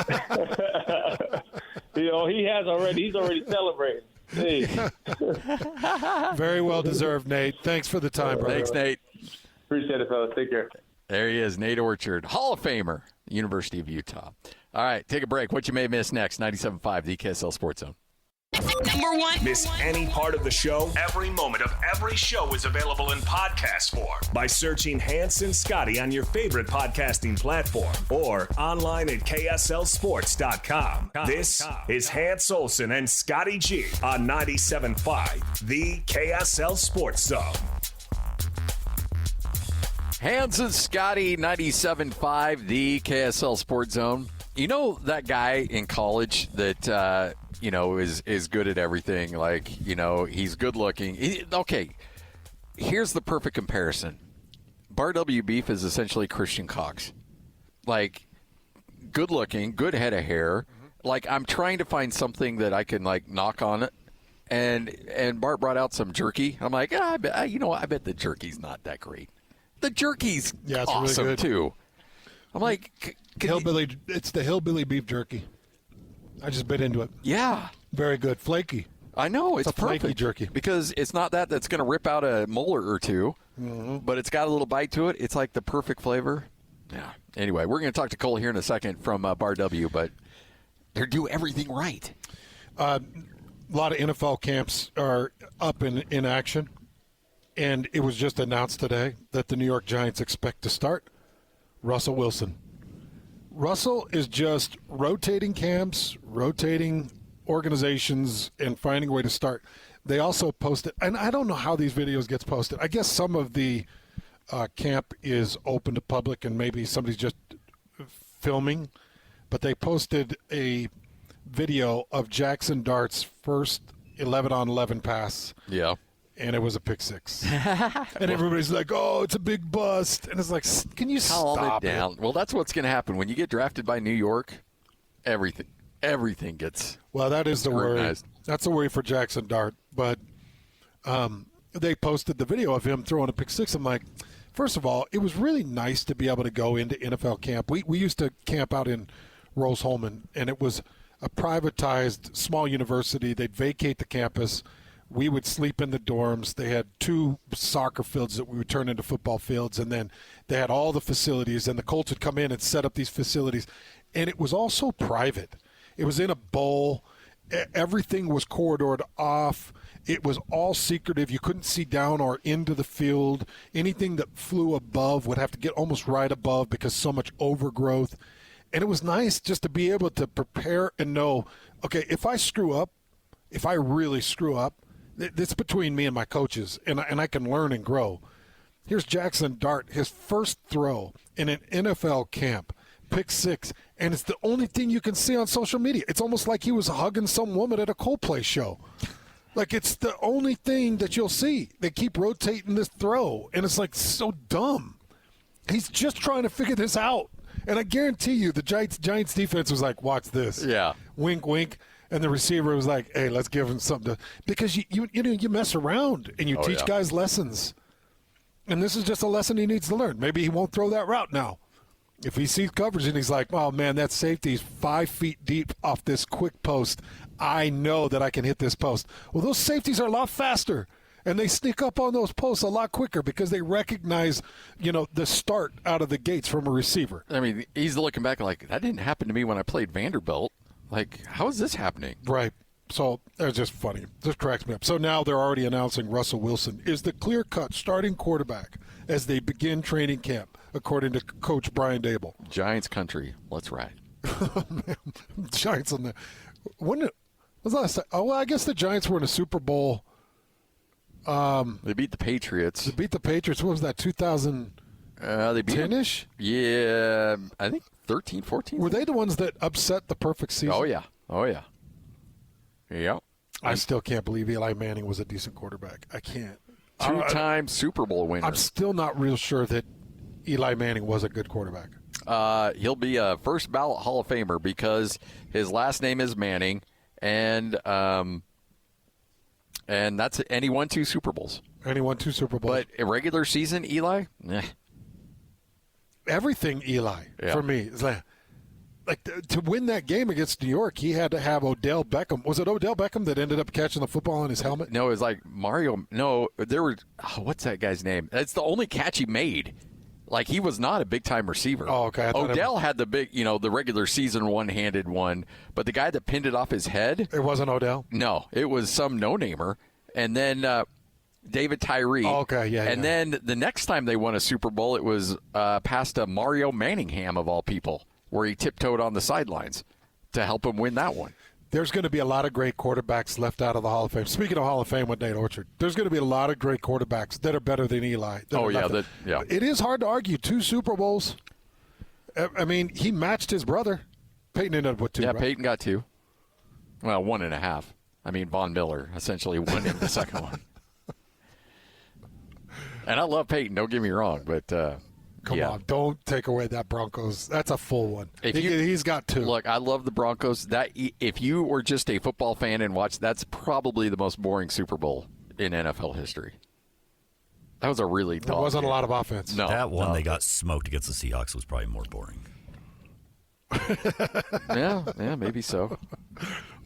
He has already. He's already celebrating. Hey. Very well deserved, Nate. Thanks for the time, brother. Thanks, Nate. Appreciate it, fellas. Take care. There he is, Nate Orchard, Hall of Famer, University of Utah. All right, take a break. What you may miss next, 97.5, the KSL Sports Zone. Number one. Miss any part of the show? Every moment of every show is available in podcast form by searching Hans and Scotty on your favorite podcasting platform or online at KSLSports.com. This is Hans Olsen and Scotty G on 97.5, the KSL Sports Zone. Hans and Scotty, 97.5, the KSL Sports Zone. You know that guy in college that is good at everything. Like, he's good looking. Okay, here's the perfect comparison. Bar W Beef is essentially Christian Cox. Like, good looking, good head of hair. Like, I'm trying to find something that I can, knock on it. and Bart brought out some jerky. I'm like, I bet the jerky's not that great. The jerky's awesome really good. too. I'm like, hillbilly. It's the hillbilly beef jerky. I just bit into it. Yeah, very good, flaky. I know it's a flaky perfect jerky because it's not that's going to rip out a molar or two, but it's got a little bite to it. It's like the perfect flavor. Yeah. Anyway, we're going to talk to Cole here in a second from Bar W, but they do everything right. A lot of NFL camps are up in action, and it was just announced today that the New York Giants expect to start Russell Wilson. Russell is just rotating camps, rotating organizations, and finding a way to start. They also posted, and I don't know how these videos gets posted. I guess some of the camp is open to public, and maybe somebody's just filming, but they posted a video of Jackson Dart's first 11-on-11 pass. Yeah. And it was a pick six. And everybody's like, oh, it's a big bust. And it's like, can you stop it down? Well, that's what's going to happen. When you get drafted by New York, everything gets Well, that is the worry. That's the worry for Jackson Dart. But they posted the video of him throwing a pick six. I'm like, first of all, it was really nice to be able to go into NFL camp. We used to camp out in Rose-Hulman, and it was a privatized small university. They'd vacate the campus. We would sleep in the dorms. They had 2 soccer fields that we would turn into football fields, and then they had all the facilities, and the Colts would come in and set up these facilities. And it was also private. It was in a bowl. Everything was corridored off. It was all secretive. You couldn't see down or into the field. Anything that flew above would have to get almost right above because so much overgrowth. And it was nice just to be able to prepare and know, okay, if I screw up, if I really screw up, it's between me and my coaches, and I can learn and grow. Here's Jackson Dart, his first throw in an NFL camp, pick six, and it's the only thing you can see on social media. It's almost like he was hugging some woman at a Coldplay show. Like, it's the only thing that you'll see. They keep rotating this throw, and it's like so dumb. He's just trying to figure this out. And I guarantee you the Giants defense was like, watch this. Yeah. Wink, wink. And the receiver was like, hey, let's give him something to – because you mess around and you teach guys lessons. And this is just a lesson he needs to learn. Maybe he won't throw that route now. If he sees coverage and he's like, oh, man, that safety's 5 feet deep off this quick post, I know that I can hit this post. Well, those safeties are a lot faster, and they sneak up on those posts a lot quicker because they recognize, the start out of the gates from a receiver. I mean, he's looking back like, that didn't happen to me when I played Vanderbilt. Like, how is this happening? Right. So it's just funny. Just cracks me up. So now they're already announcing Russell Wilson is the clear-cut starting quarterback as they begin training camp, according to Coach Brian Dable. Giants country. Let's ride. Man, Giants on there. When was the last time? Oh, well, I guess the Giants were in a Super Bowl. They beat the Patriots. What was that, 2010-ish? They beat them. Yeah, I think 13, 14. Were they the ones that upset the perfect season? Oh, yeah. Yep. I still can't believe Eli Manning was a decent quarterback. I can't. 2-time Super Bowl winner. I'm still not real sure that Eli Manning was a good quarterback. He'll be a first ballot Hall of Famer because his last name is Manning, and he won 2 Super Bowls. But a regular season, Eli, everything Eli for me is like to win that game against New York, he had to have Odell Beckham. Was it Odell Beckham that ended up catching the football on his helmet? No, it was like Mario. No, there were. What's that guy's name? That's the only catch he made. Like, he was not a big-time receiver. Oh, okay. Odell had the big, the regular season one-handed one, but the guy that pinned it off his head. It wasn't Odell? No, it was some no-namer. And then David Tyree. Oh, okay, yeah. And then the next time they won a Super Bowl, it was past a Mario Manningham, of all people, where he tiptoed on the sidelines to help him win that one. There's going to be a lot of great quarterbacks left out of the Hall of Fame. Speaking of Hall of Fame with Nate Orchard, there's going to be a lot of great quarterbacks that are better than Eli. It is hard to argue 2 Super Bowls. I mean, he matched his brother. Peyton ended up with 2, Yeah, right? Peyton got 2. Well, 1.5. I mean, Von Miller essentially won him the second one. And I love Peyton, don't get me wrong, but Come on, don't take away that Broncos. That's a full one. He's got 2. Look, I love the Broncos. That if you were just a football fan and watched, that's probably the most boring Super Bowl in NFL history. That was a really There wasn't a lot of offense. No, that one they got smoked against the Seahawks was probably more boring. yeah, maybe so.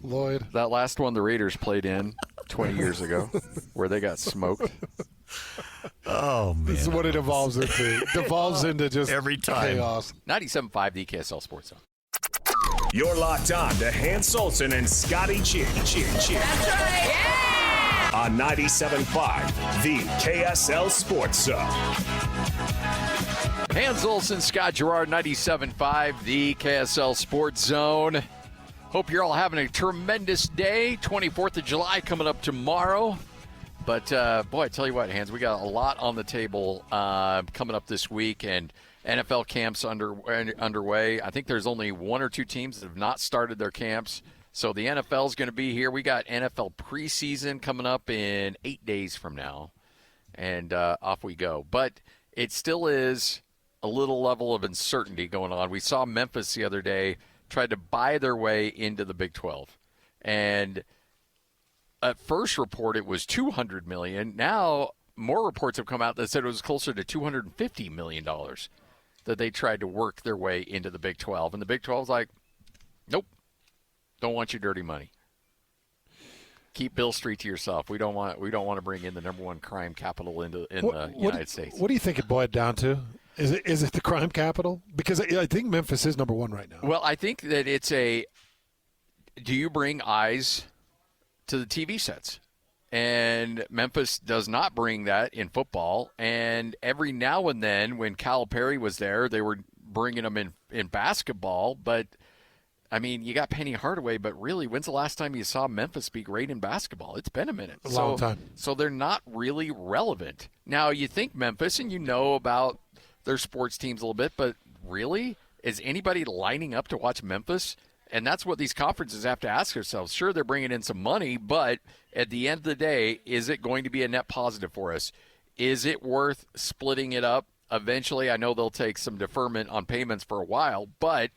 Lloyd. That last one the Raiders played in 20 years ago where they got smoked. Oh, man. This is what it evolves into. It devolves into just every time. Chaos. 97.5, the KSL Sports Zone. You're locked on to Hans Olsen and Scotty Chin. That's right. Yeah! On 97.5, the KSL Sports Zone. Hans Olsen, Scott Gerard, 97.5, the KSL Sports Zone. Hope you're all having a tremendous day. 24th of July coming up tomorrow. But, boy, I tell you what, Hans, we got a lot on the table coming up this week, and NFL camps underway. I think there's only 1 or 2 teams that have not started their camps. So the NFL is going to be here. We got NFL preseason coming up in 8 days from now, and off we go. But it still is a little level of uncertainty going on. We saw Memphis the other day tried to buy their way into the Big 12. And at first report, it was $200 million. Now more reports have come out that said it was closer to $250 million that they tried to work their way into the Big 12. And the Big 12 is like, nope, don't want your dirty money. Keep Bill Street to yourself. We don't want to bring in the number 1 crime capital in the United States. What do you think it boiled down to? Is it the crime capital? Because I think Memphis is number 1 right now. Well, I think that it's do you bring eyes to the TV sets? And Memphis does not bring that in football. And every now and then when Calipari was there, they were bringing them in basketball. But, I mean, you got Penny Hardaway, but really, when's the last time you saw Memphis be great in basketball? It's been a minute. A long time. So they're not really relevant. Now, you think Memphis, and you know about their sports teams a little bit, but really? Is anybody lining up to watch Memphis? And that's what these conferences have to ask themselves. Sure, they're bringing in some money, but at the end of the day, is it going to be a net positive for us? Is it worth splitting it up? Eventually, I know they'll take some deferment on payments for a while, but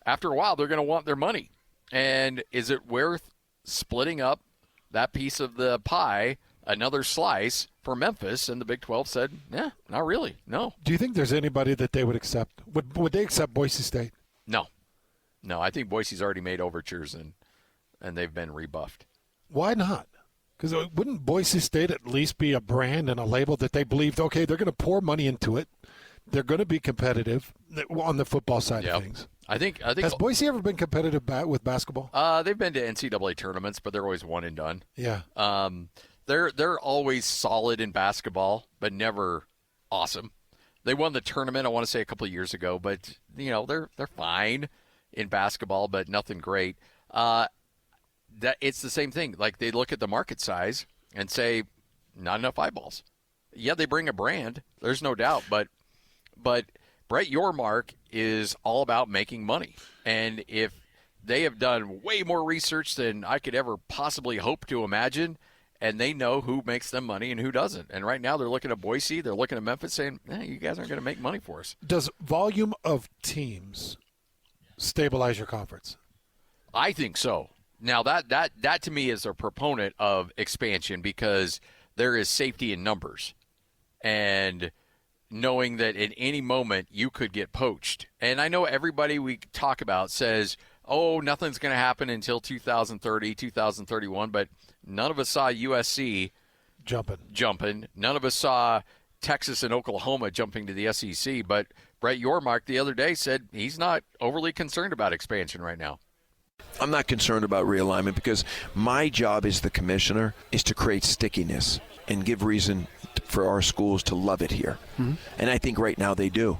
after a while, they're going to want their money. And is it worth splitting up that piece of the pie, another slice, for Memphis? And the Big 12 said, yeah, not really, no. Do you think there's anybody that they would accept? Would they accept Boise State? No, I think Boise's already made overtures, and they've been rebuffed. Why not? Because wouldn't Boise State at least be a brand and a label that they believed, okay, they're going to pour money into it. They're going to be competitive on the football side of things. I think Has Boise ever been competitive with basketball? They've been to NCAA tournaments, but they're always one and done. Yeah. They're always solid in basketball, but never awesome. They won the tournament, I want to say, a couple of years ago, but they're fine in basketball, but nothing great. That it's the same thing. Like, they look at the market size and say, not enough eyeballs. Yeah, they bring a brand. There's no doubt, but Brett Yormark is all about making money. And if they have done way more research than I could ever possibly hope to imagine, and they know who makes them money and who doesn't. And right now they're looking at Boise, they're looking at Memphis saying, you guys aren't going to make money for us. Does volume of teams stabilize your conference? I think so. Now, that to me is a proponent of expansion because there is safety in numbers. And knowing that at any moment you could get poached. And I know everybody we talk about says, oh, nothing's going to happen until 2030, 2031, but none of us saw USC jumping. None of us saw Texas and Oklahoma jumping to the SEC, but Brett Yormark the other day said he's not overly concerned about expansion right now. I'm not concerned about realignment because my job as the commissioner is to create stickiness and give reason for our schools to love it here. Mm-hmm. And I think right now they do.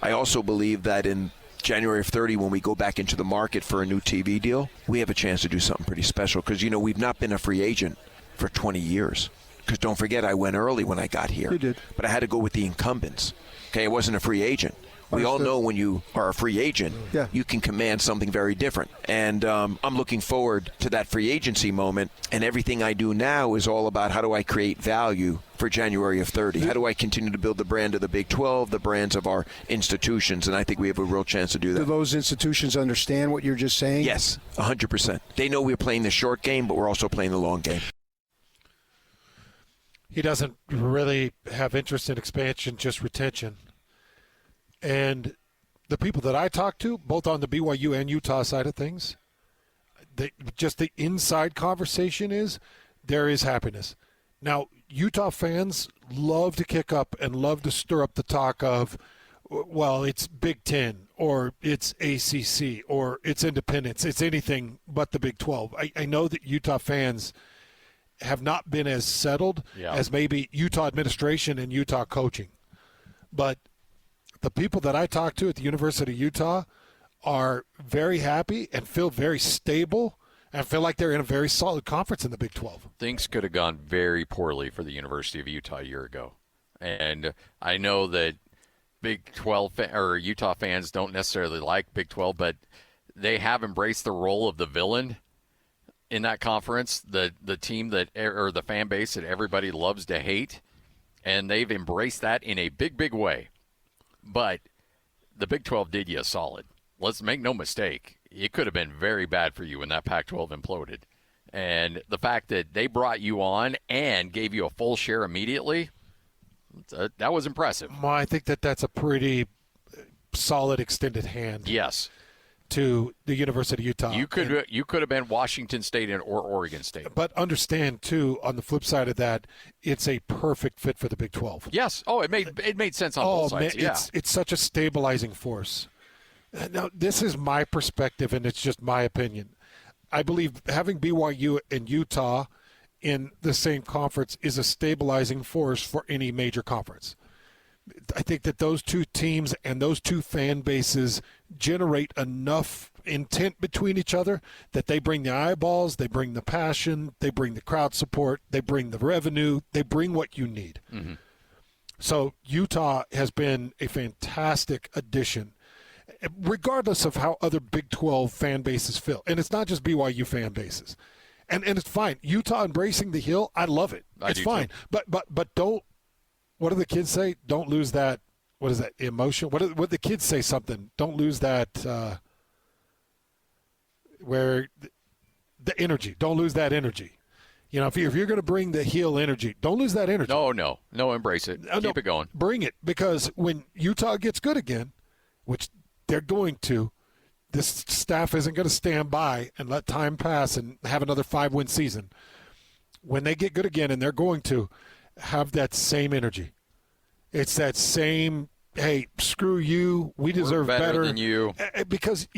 I also believe that in January of 30, when we go back into the market for a new TV deal, we have a chance to do something pretty special because, we've not been a free agent for 20 years. Because don't forget, I went early when I got here. You did. But I had to go with the incumbents. Okay, I wasn't a free agent. We all know when you are a free agent, you can command something very different. And I'm looking forward to that free agency moment. And everything I do now is all about how do I create value for January of 30? How do I continue to build the brand of the Big 12, the brands of our institutions? And I think we have a real chance to do that. Do those institutions understand what you're just saying? Yes, 100%. They know we're playing the short game, but we're also playing the long game. He doesn't really have interest in expansion, just retention. And the people that I talk to, both on the BYU and Utah side of things, just the inside conversation is there is happiness. Now, Utah fans love to kick up and love to stir up the talk of, well, it's Big Ten or it's ACC or it's independence. It's anything but the Big 12. I know that Utah fans have not been as settled as maybe Utah administration and Utah coaching. But the people that I talk to at the University of Utah are very happy and feel very stable and feel like they're in a very solid conference in the Big 12. Things could have gone very poorly for the University of Utah a year ago. And I know that Big 12 or Utah fans don't necessarily like Big 12, but they have embraced the role of the villain in that conference, the team that, or the fan base that everybody loves to hate. And they've embraced that in a big, big way. But the Big 12 did you a solid. Let's make no mistake. It could have been very bad for you when that Pac-12 imploded. And the fact that they brought you on and gave you a full share immediately, that was impressive. Well, I think that's a pretty solid extended hand. Yes. To the University of Utah. You could have been Washington State or Oregon State. But understand, too, on the flip side of that, it's a perfect fit for the Big 12. Yes. Oh, it made sense on both sides. Man, it's such a stabilizing force. Now, this is my perspective, and it's just my opinion. I believe having BYU and Utah in the same conference is a stabilizing force for any major conference. I think that those two teams and those two fan bases generate enough intent between each other that they bring the eyeballs, they bring the passion, they bring the crowd support, they bring the revenue, they bring what you need. Mm-hmm. So Utah has been a fantastic addition, regardless of how other Big 12 fan bases feel. And it's not just BYU fan bases. And it's fine. Utah embracing the hill, I love it. It's fine. Too. But don't, what do the kids say? Don't lose that, what is that, emotion? What the kids say something? Don't lose that, where the energy. Don't lose that energy. You know, if you're going to bring the heel energy, don't lose that energy. No, embrace it. Keep it going. Bring it, because when Utah gets good again, which they're going to, this staff isn't going to stand by and let time pass and have another 5-win season. When they get good again, and they're going to have that same energy. It's that same, hey, screw you, we deserve better than you. Because,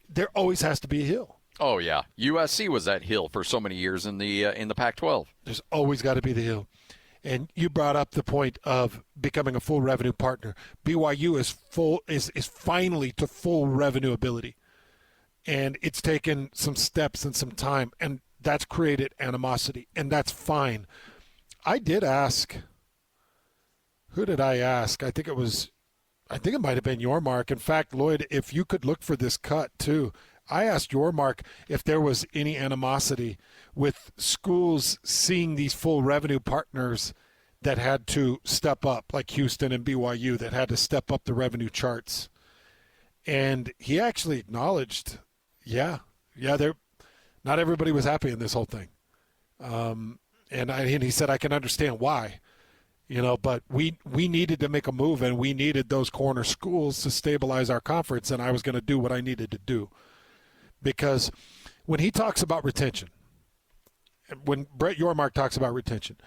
there always has to be a hill. Oh, yeah. USC was that hill for so many years in the Pac-12. There's always got to be the hill. And you brought up the point of becoming a full revenue partner. BYU is finally to full revenue ability. And it's taken some steps and some time, and that's created animosity, and that's fine. I did ask, who did I ask? I think it might have been Yormark. In fact, Lloyd, if you could look for this cut too, I asked Yormark if there was any animosity with schools seeing these full revenue partners that had to step up, like Houston and BYU, that had to step up the revenue charts. And he actually acknowledged, not everybody was happy in this whole thing. And he said, I can understand why, but we needed to make a move, and we needed those corner schools to stabilize our conference, and I was going to do what I needed to do. Because when he talks about retention, when Brett Yormark talks about retention,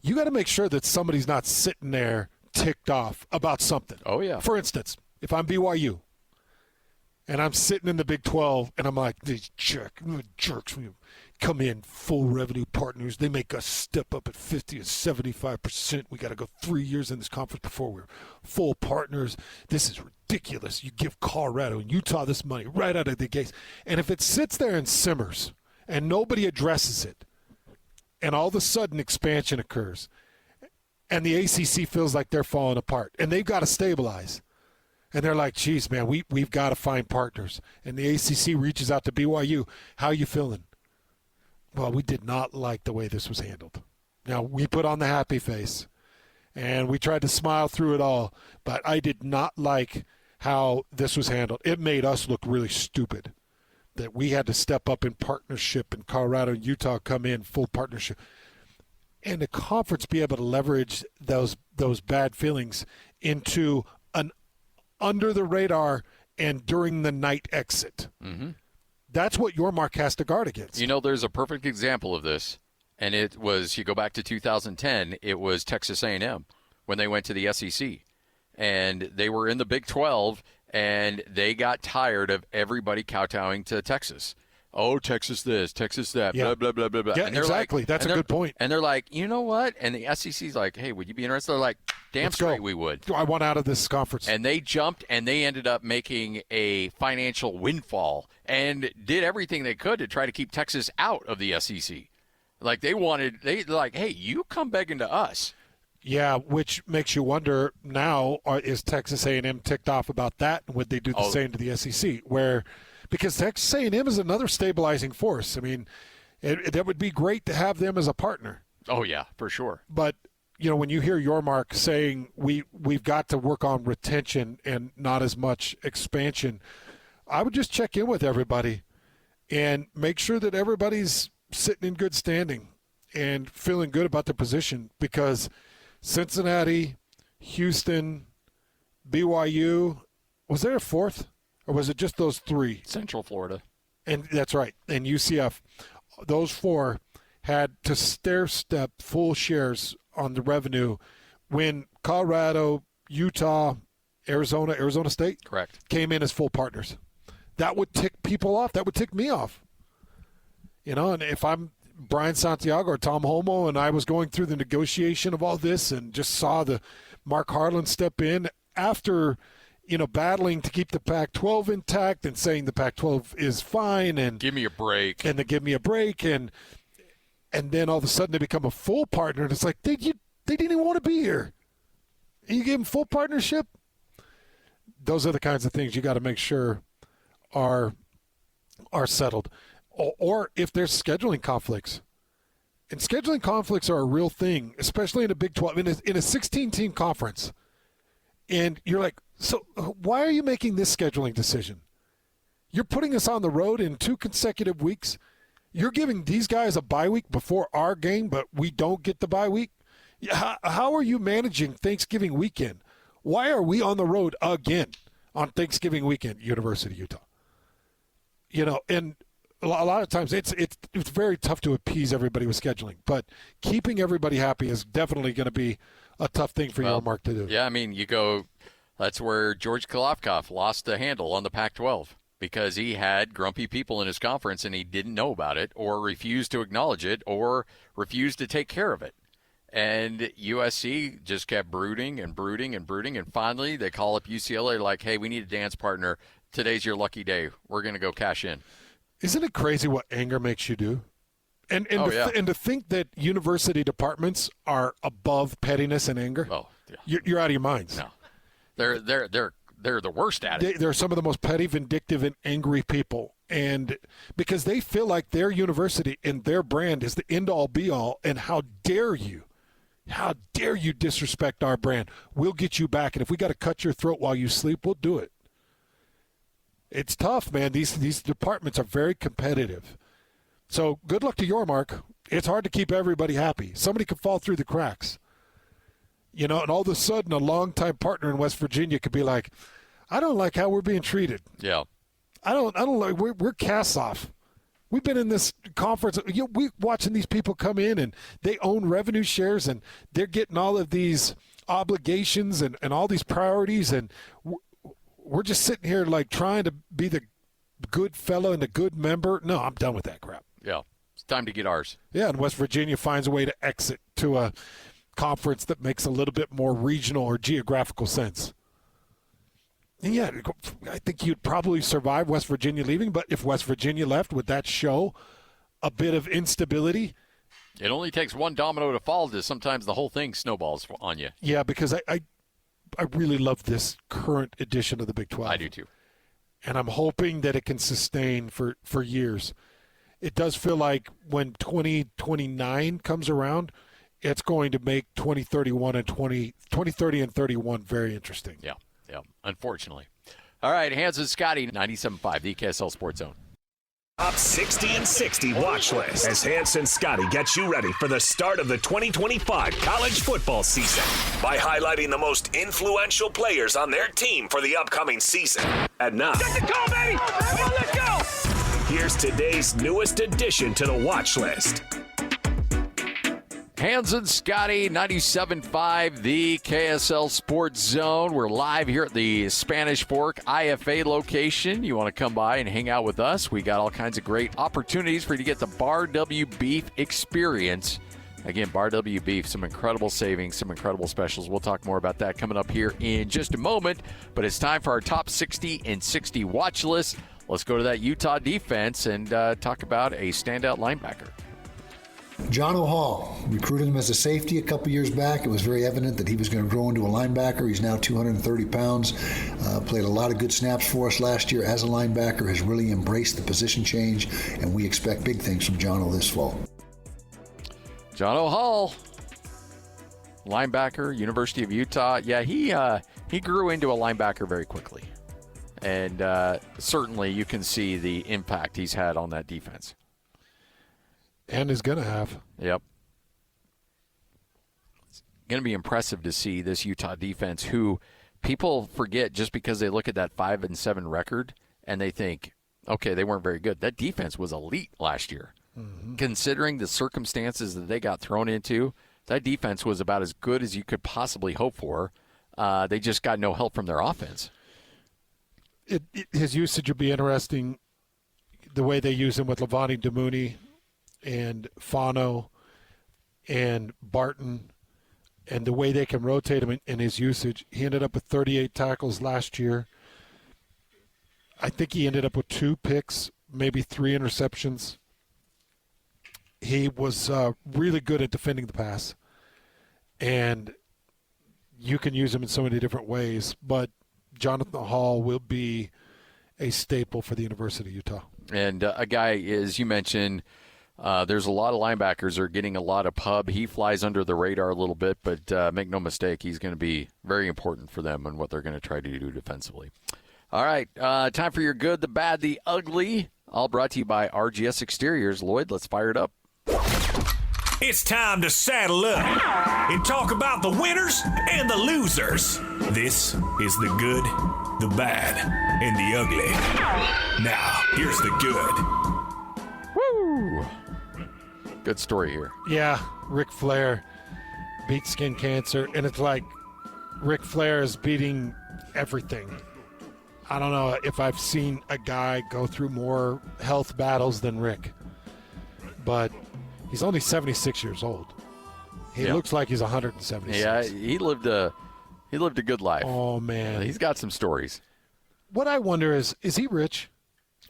you got to make sure that somebody's not sitting there ticked off about something. Oh, yeah. For instance, if I'm BYU and I'm sitting in the Big 12 and I'm like, these jerks come in full revenue partners. They make us step up at 50 and 75%. We got to go 3 years in this conference before we're full partners. This is ridiculous. You give Colorado and Utah this money right out of the gates. And if it sits there and simmers and nobody addresses it, and all of a sudden expansion occurs, and the ACC feels like they're falling apart, and they've got to stabilize, And they're like, geez, man, we've got to find partners. And the ACC reaches out to BYU. How you feeling? Well, we did not like the way this was handled. Now, we put on the happy face, and we tried to smile through it all, but I did not like how this was handled. It made us look really stupid that we had to step up in partnership, and Colorado and Utah come in full partnership. And the conference be able to leverage those bad feelings into an under-the-radar and during-the-night exit. Mm-hmm. That's what your mark has to guard against. You know, there's a perfect example of this, and it was, you go back to 2010, it was Texas A&M when they went to the SEC. And they were in the Big 12, and they got tired of everybody kowtowing to Texas. Oh, Texas this, Texas that, Yeah. blah, blah, blah, blah, blah. Yeah, And they're exactly. Like, That's and a they're- good point. And they're like, you know what? And the SEC's like, hey, would you be interested? They're like, damn Let's go. straight we would. I want out of this conference. And they jumped, and they ended up making a financial windfall and did everything they could to try to keep Texas out of the SEC. Like, they're like, hey, you come begging to us. Yeah, which makes you wonder now, is Texas A&M ticked off about that? And would they do the same to the SEC? Because Texas A&M is another stabilizing force. I mean, that would be great to have them as a partner. Oh, yeah, for sure. But, you know, when you hear your mark saying we've got to work on retention and not as much expansion, I would just check in with everybody and make sure that everybody's sitting in good standing and feeling good about their position, because Cincinnati, Houston, BYU, was there a fourth? Or was it just those three? Central Florida. And that's right. And UCF, those four had to stair-step full shares on the revenue when Colorado, Utah, Arizona State Correct. came in as full partners. That would tick people off. That would tick me off. You know, and if I'm Brian Santiago or Tom Homo and I was going through the negotiation of all this and just saw the Mark Harlan step in after, you know, battling to keep the Pac-12 intact and saying the Pac-12 is fine and Give me a break. and they give me a break, and then all of a sudden they become a full partner, and it's like they didn't even want to be here. And you give them full partnership. Those are the kinds of things you got to make sure are settled. Or if there's scheduling conflicts. And scheduling conflicts are a real thing, especially in a Big 12, in a 16-team conference. And you're like, so why are you making this scheduling decision? You're putting us on the road in 2 consecutive weeks. You're giving these guys a bye week before our game, but we don't get the bye week. How are you managing Thanksgiving weekend? Why are we on the road again on Thanksgiving weekend, University of Utah? You know, and a lot of times it's very tough to appease everybody with scheduling, but keeping everybody happy is definitely going to be a tough thing for your mark to do. Yeah, I mean, that's where George Kolofkov lost the handle on the Pac-12 because he had grumpy people in his conference and he didn't know about it or refused to acknowledge it or refused to take care of it. And USC just kept brooding and brooding and brooding, and finally they call up UCLA like, hey, we need a dance partner. Today's your lucky day. We're going to go cash in. Isn't it crazy what anger makes you do? And to think that university departments are above pettiness and anger, you're out of your minds. No, they're the worst at it. They're some of the most petty, vindictive, and angry people, and because they feel like their university and their brand is the end-all, be-all, and how dare you disrespect our brand? We'll get you back, and if we got to cut your throat while you sleep, we'll do it. It's tough, man. These departments are very competitive. So good luck to your mark. It's hard to keep everybody happy. Somebody could fall through the cracks. You know, and all of a sudden a longtime partner in West Virginia could be like, I don't like how we're being treated. Yeah. I don't like, we're cast off. We've been in this conference. We're watching these people come in and they own revenue shares and they're getting all of these obligations and all these priorities, and we're just sitting here like trying to be the good fellow and the good member. No, I'm done with that crap. Yeah. It's time to get ours. Yeah, and West Virginia finds a way to exit to a conference that makes a little bit more regional or geographical sense. And yeah, I think you'd probably survive West Virginia leaving, but if West Virginia left, would that show a bit of instability? It only takes one domino to fall to sometimes the whole thing snowballs on you. Yeah, because really love this current edition of the Big 12. I do too. And I'm hoping that it can sustain for years. It does feel like when 2029 comes around, it's going to make 2031 and 2030 and 31 very interesting. Yeah, unfortunately. All right, Hans and Scotty, 97.5, the KSL Sports Zone. Top 60 and 60 watch list as Hanson Scotty gets you ready for the start of the 2025 college football season by highlighting the most influential players on their team for the upcoming season. At 9. Get the call, baby! Come on, let's go! Here's today's newest addition to the watch list. Hans and Scotty, 97.5, the KSL Sports Zone. We're live here at the Spanish Fork IFA location. You want to come by and hang out with us? We got all kinds of great opportunities for you to get the Bar W Beef experience. Again, Bar W Beef, some incredible savings, some incredible specials. We'll talk more about that coming up here in just a moment. But it's time for our top 60 and 60 watch list. Let's go to that Utah defense and talk about a standout linebacker. John O'Hall recruited him as a safety a couple years back. It was very evident that he was going to grow into a linebacker. He's now 230 pounds, played a lot of good snaps for us last year as a linebacker, has really embraced the position change, and we expect big things from John O this fall. John O'Hall, linebacker, University of Utah. Yeah, he grew into a linebacker very quickly. And certainly you can see the impact he's had on that defense. And is going to have. Yep. It's going to be impressive to see this Utah defense, who people forget just because they look at that 5-7 record and they think, okay, they weren't very good. That defense was elite last year. Mm-hmm. Considering the circumstances that they got thrown into, that defense was about as good as you could possibly hope for. They just got no help from their offense. His usage will be interesting, the way they use him with Levani Damuni and Fano and Barton, and the way they can rotate him in his usage. He ended up with 38 tackles last year. I think he ended up with 2 picks, maybe 3 interceptions. He was really good at defending the pass, and you can use him in so many different ways, but Jonathan Hall will be a staple for the University of Utah. And a guy, as you mentioned, there's a lot of linebackers that are getting a lot of pub. He flies under the radar a little bit, but make no mistake, he's going to be very important for them and what they're going to try to do defensively. All right, time for your good, the bad, the ugly. All brought to you by RGS Exteriors. Lloyd, let's fire it up. It's time to saddle up and talk about the winners and the losers. This is the good, the bad, and the ugly. Now, here's the good. Woo! Good story here. Yeah, Ric Flair beat skin cancer, and it's like Ric Flair is beating everything. I don't know if I've seen a guy go through more health battles than Rick, but he's only 76 years old. He looks like he's 176. Yeah, he lived a good life. Oh, man. He's got some stories. What I wonder is he rich?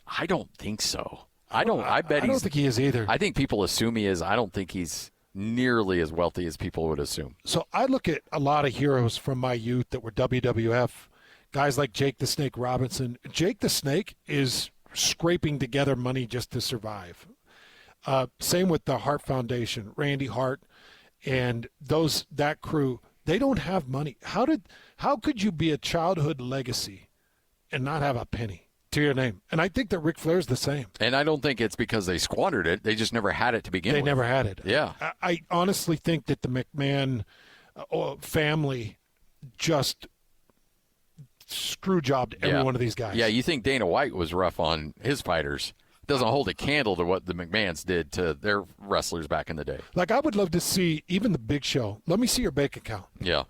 I don't think so. I bet I don't think he is either. I think people assume he is. I don't think he's nearly as wealthy as people would assume. So I look at a lot of heroes from my youth that were WWF, guys like Jake the Snake Robinson. Jake the Snake is scraping together money just to survive. Same with the Hart Foundation, Randy Hart, and that crew. They don't have money. How could you be a childhood legacy and not have a penny to your name? And I think that Ric Flair's the same. And I don't think it's because they squandered it. They just never had it to begin with. They never had it. Yeah. I honestly think that the McMahon family just screw jobbed every one of these guys. Yeah, you think Dana White was rough on his fighters. Doesn't hold a candle to what the McMahons did to their wrestlers back in the day. Like, I would love to see even the Big Show. Let me see your bank account. Yeah.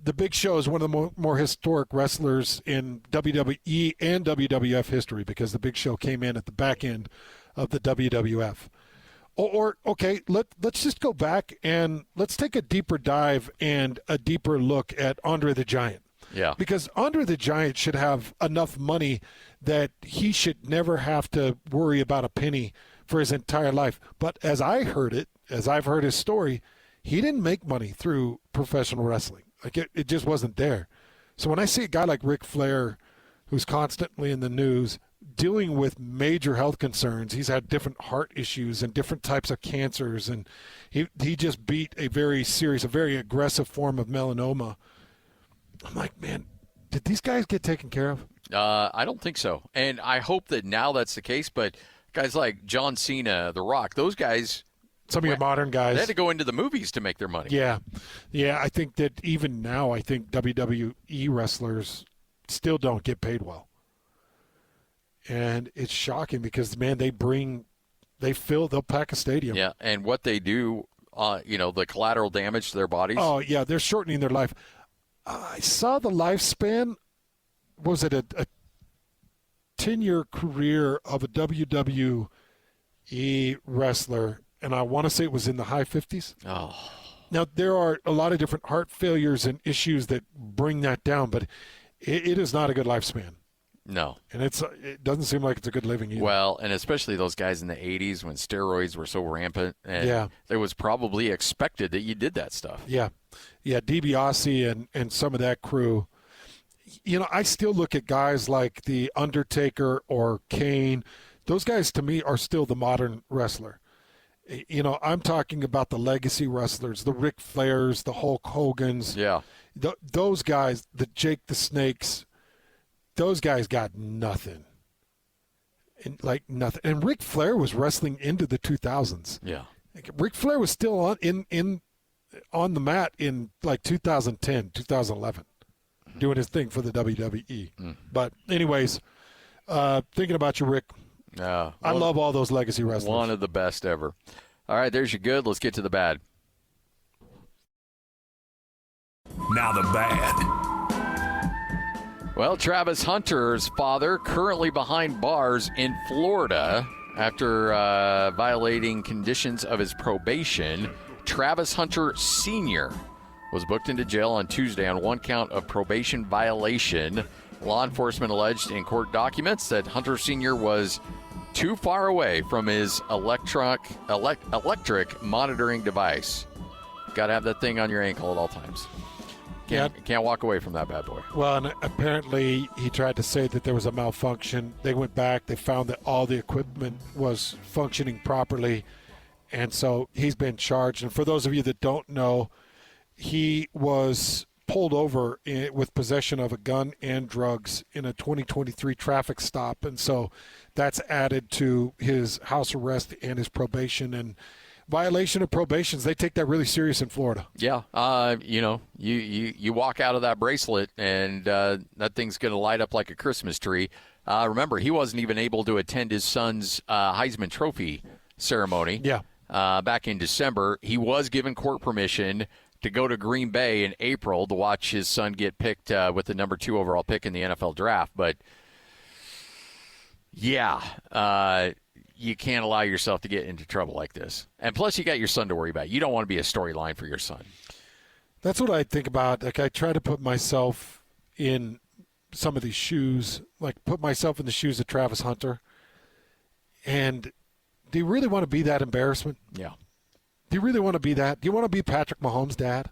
The Big Show is one of the more historic wrestlers in WWE and WWF history because the Big Show came in at the back end of the WWF. Okay, let's just go back and let's take a deeper dive and a deeper look at Andre the Giant. Yeah. Because Andre the Giant should have enough money that he should never have to worry about a penny for his entire life. But as I've heard his story, he didn't make money through professional wrestling. Like it just wasn't there. So when I see a guy like Ric Flair, who's constantly in the news, dealing with major health concerns, he's had different heart issues and different types of cancers, and he just beat a very aggressive form of melanoma. I'm like, man, did these guys get taken care of? I don't think so. And I hope that now that's the case, but guys like John Cena, The Rock, those guys, some of your modern guys, they had to go into the movies to make their money. Yeah. I think that even now, I think WWE wrestlers still don't get paid well. And it's shocking because, man, they'll pack a stadium. Yeah, and what they do, the collateral damage to their bodies. Oh, yeah, they're shortening their life. I saw the lifespan, was it a 10-year career of a WWE wrestler, and I want to say it was in the high 50s. Oh. Now, there are a lot of different heart failures and issues that bring that down, but it is not a good lifespan. No. And it doesn't seem like it's a good living either. Well, and especially those guys in the 80s when steroids were so rampant. And it was probably expected that you did that stuff. Yeah. Yeah, DiBiase and some of that crew. I still look at guys like The Undertaker or Kane. Those guys, to me, are still the modern wrestler. I'm talking about the legacy wrestlers, the Ric Flairs, the Hulk Hogans. Yeah. Those guys, the Jake the Snakes, those guys got nothing. And nothing. And Ric Flair was wrestling into the 2000s. Yeah. Ric Flair was still on the mat in 2010, 2011, doing his thing for the WWE. But anyways, thinking about you, Rick. I love all those legacy wrestlers. One of the best ever. All right, there's your good. Let's get to the bad. Now the bad. Well, Travis Hunter's father currently behind bars in Florida after violating conditions of his probation. Travis Hunter Sr. was booked into jail on Tuesday on one count of probation violation. Law enforcement alleged in court documents that Hunter Sr. was too far away from his electric monitoring device. Got to have that thing on your ankle at all times. Can't walk away from that bad boy. Well, and apparently he tried to say that there was a malfunction. They went back. They found that all the equipment was functioning properly. And so he's been charged. And for those of you that don't know, he was pulled over with possession of a gun and drugs in a 2023 traffic stop. And so that's added to his house arrest and his probation. And violation of probations, they take that really serious in Florida. Yeah. You walk out of that bracelet and that thing's going to light up like a Christmas tree. Remember, he wasn't even able to attend his son's Heisman Trophy ceremony. Yeah. Back in December. He was given court permission to go to Green Bay in April to watch his son get picked with the number 2 overall pick in the NFL draft. But, you can't allow yourself to get into trouble like this. And plus, you got your son to worry about. You don't want to be a storyline for your son. That's what I think about. I try to put myself in some of these shoes, put myself in the shoes of Travis Hunter. And do you really want to be that embarrassment? Yeah. Do you really want to be that? Do you want to be Patrick Mahomes' dad?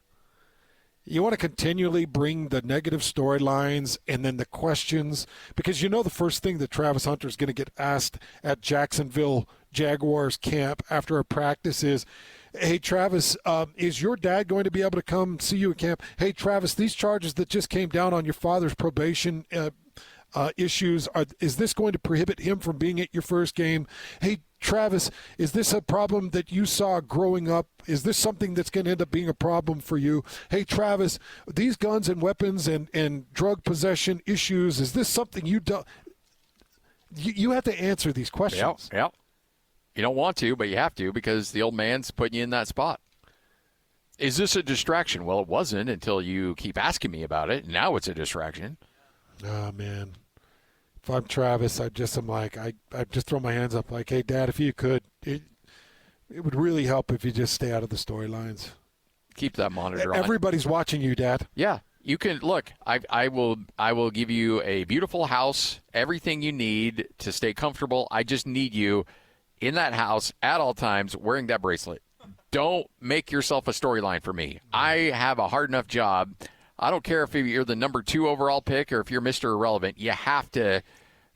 You want to continually bring the negative storylines and then the questions, because the first thing that Travis Hunter is going to get asked at Jacksonville Jaguars camp after a practice is, hey, Travis, is your dad going to be able to come see you at camp? Hey, Travis, these charges that just came down on your father's probation issues, is this going to prohibit him from being at your first game? Hey, Travis, is this a problem that you saw growing up? Is this something that's going to end up being a problem for you? Hey, Travis, these guns and weapons and drug possession issues, is this something you don't? You have to answer these questions. Yeah. You don't want to, but you have to because the old man's putting you in that spot. Is this a distraction? Well, it wasn't until you keep asking me about it. Now it's a distraction. Oh, man. If I'm Travis, I just throw my hands up hey, Dad, if you could, it would really help if you just stay out of the storylines. Keep that monitor on. Everybody's watching you, Dad. Yeah. You can look, I will give you a beautiful house, everything you need to stay comfortable. I just need you in that house at all times wearing that bracelet. Don't make yourself a storyline for me. I have a hard enough job. I don't care if you're the number 2 overall pick or if you're Mr. Irrelevant. You have to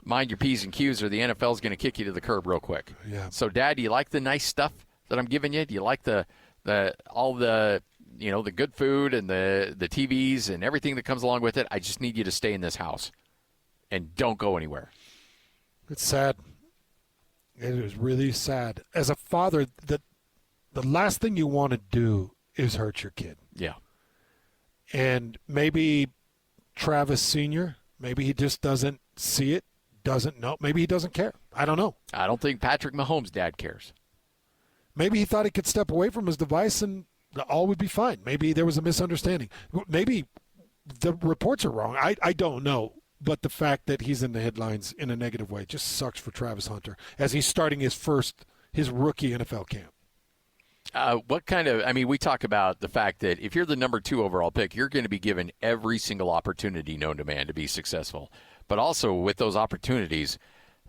mind your P's and Q's, or the NFL's going to kick you to the curb real quick. Yeah. So, Dad, do you like the nice stuff that I'm giving you? Do you like all the the good food and the TVs and everything that comes along with it? I just need you to stay in this house and don't go anywhere. It's sad. It is really sad. As a father, the last thing you want to do is hurt your kid. Yeah. And maybe Travis Sr., maybe he just doesn't see it, doesn't know. Maybe he doesn't care. I don't know. I don't think Patrick Mahomes' dad cares. Maybe he thought he could step away from his device and all would be fine. Maybe there was a misunderstanding. Maybe the reports are wrong. I don't know. But the fact that he's in the headlines in a negative way just sucks for Travis Hunter as he's starting his rookie NFL camp. We talk about the fact that if you're the number 2 overall pick, you're going to be given every single opportunity known to man to be successful. But also with those opportunities,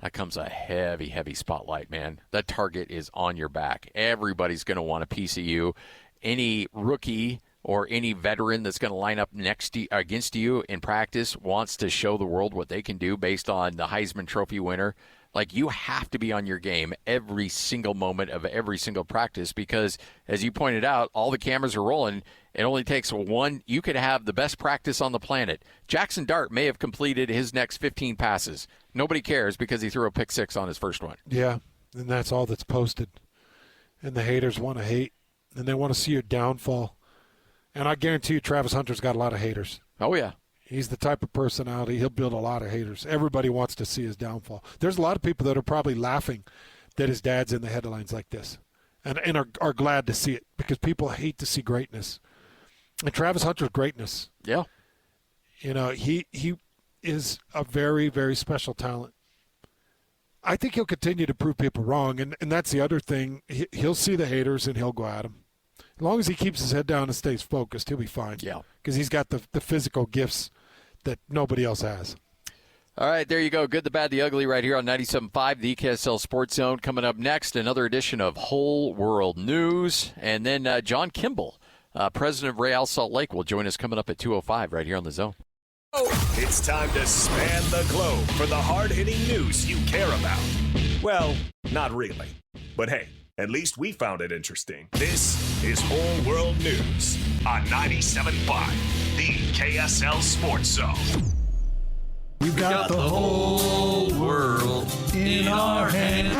that comes a heavy, heavy spotlight, man. That target is on your back. Everybody's going to want a piece of you. Any rookie or any veteran that's going to line up against you in practice wants to show the world what they can do based on the Heisman Trophy winner. Like, you have to be on your game every single moment of every single practice because, as you pointed out, all the cameras are rolling. It only takes one. You could have the best practice on the planet. Jackson Dart may have completed his next 15 passes. Nobody cares because he threw a pick 6 on his first one. Yeah, and that's all that's posted. And the haters want to hate, and they want to see your downfall. And I guarantee you Travis Hunter's got a lot of haters. Oh, yeah. He's the type of personality. He'll build a lot of haters. Everybody wants to see his downfall. There's a lot of people that are probably laughing that his dad's in the headlines like this and are glad to see it because people hate to see greatness. And Travis Hunter's greatness. Yeah. He is a very, very special talent. I think he'll continue to prove people wrong, and that's the other thing. He'll see the haters, and he'll go at them. As long as he keeps his head down and stays focused, he'll be fine. Yeah. Because he's got the physical gifts that nobody else has. All right, there you go. Good, the bad, the ugly right here on 97.5, the KSL Sports Zone. Coming up next, another edition of Whole World News. And then John Kimball, president of Real Salt Lake, will join us coming up at 2:05 right here on the Zone. It's time to span the globe for the hard-hitting news you care about. Well, not really. But hey, at least we found it interesting. This is Whole World News on 97.5, the KSL Sports Zone. We've got the whole world in our hands.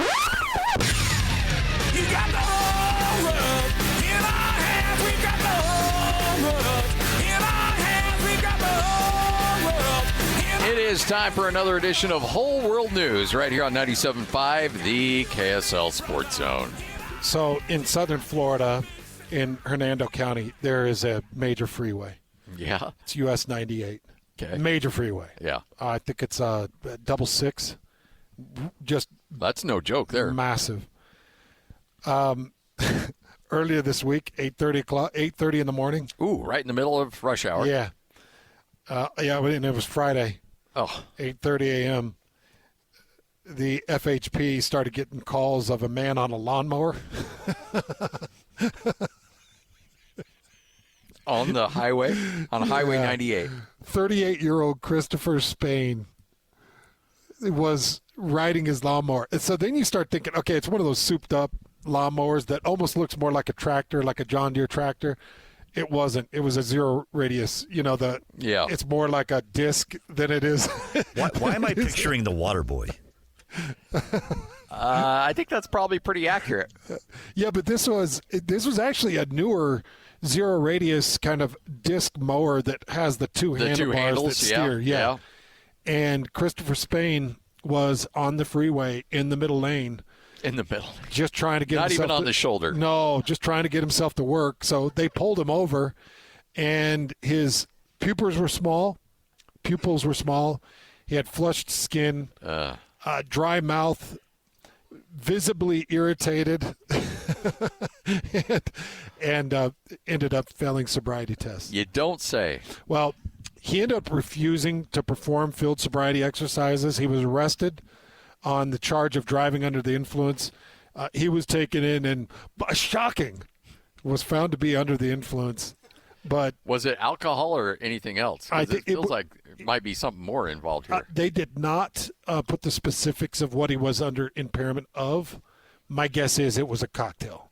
You got the whole world in our hands. We've got the whole world in our hands. We've got the whole world in our hands. It is time for another edition of Whole World News right here on 97.5, the KSL Sports Zone. So in southern Florida, in Hernando County, there is a major freeway. Yeah. It's US 98. Okay. Major freeway. Yeah. I think it's 666. Just that's no joke there. Massive. Earlier this week, 8:30 in the morning. Ooh, right in the middle of rush hour. Yeah. And it was Friday. Oh. 8:30 a.m. The FHP started getting calls of a man on a lawnmower. On the highway? On Highway 98. 38-year-old Christopher Spain was riding his lawnmower. And so then you start thinking, okay, it's one of those souped-up lawnmowers that almost looks more like a tractor, like a John Deere tractor. It wasn't. It was a zero radius. Yeah. It's more like a disc than it is. Why am I picturing the water boy? I think that's probably pretty accurate. Yeah, but this was actually a newer zero radius kind of disc mower that has the two handlebars that steer. Yeah. And Christopher Spain was on the freeway in the middle lane. In the middle. Just trying to get Not himself even on the shoulder. No, just trying to get himself to work. So they pulled him over, and his pupils were small. He had flushed skin, dry mouth, visibly irritated, and ended up failing sobriety tests. You don't say. Well, he ended up refusing to perform field sobriety exercises. He was arrested on the charge of driving under the influence. He was taken in and, shocking, was found to be under the influence But was it alcohol or anything else? I think it feels like it might be something more involved here. They did not put the specifics of what he was under impairment of. My guess is it was a cocktail.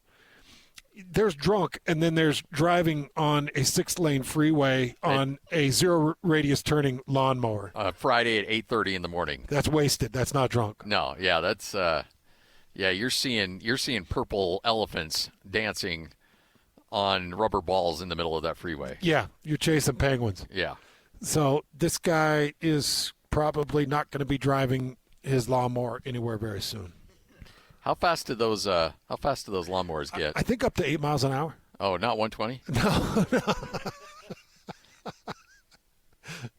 There's drunk, and then there's driving on a 6-lane freeway on a zero-radius turning lawnmower. Friday at 8:30 in the morning. That's wasted. That's not drunk. No, yeah, that's you're seeing purple elephants dancing on rubber balls in the middle of that freeway. Yeah, you're chasing penguins. Yeah. So this guy is probably not going to be driving his lawnmower anywhere very soon. How fast do those lawnmowers get? I think up to 8 miles an hour. Oh, not 120?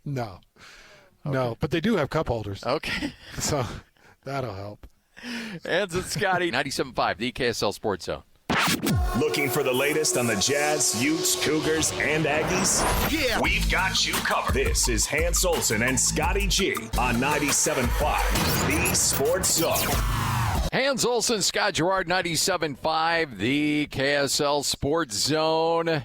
No. No, but they do have cup holders. Okay. So that'll help. Hans and Scotty, 97.5, the KSL Sports Zone. Looking for the latest on the Jazz, Utes, Cougars, and Aggies? Yeah, we've got you covered. This is Hans Olsen and Scotty G on 97.5, the Sports Zone. Hans Olsen, Scott Gerard, 97.5, the KSL Sports Zone.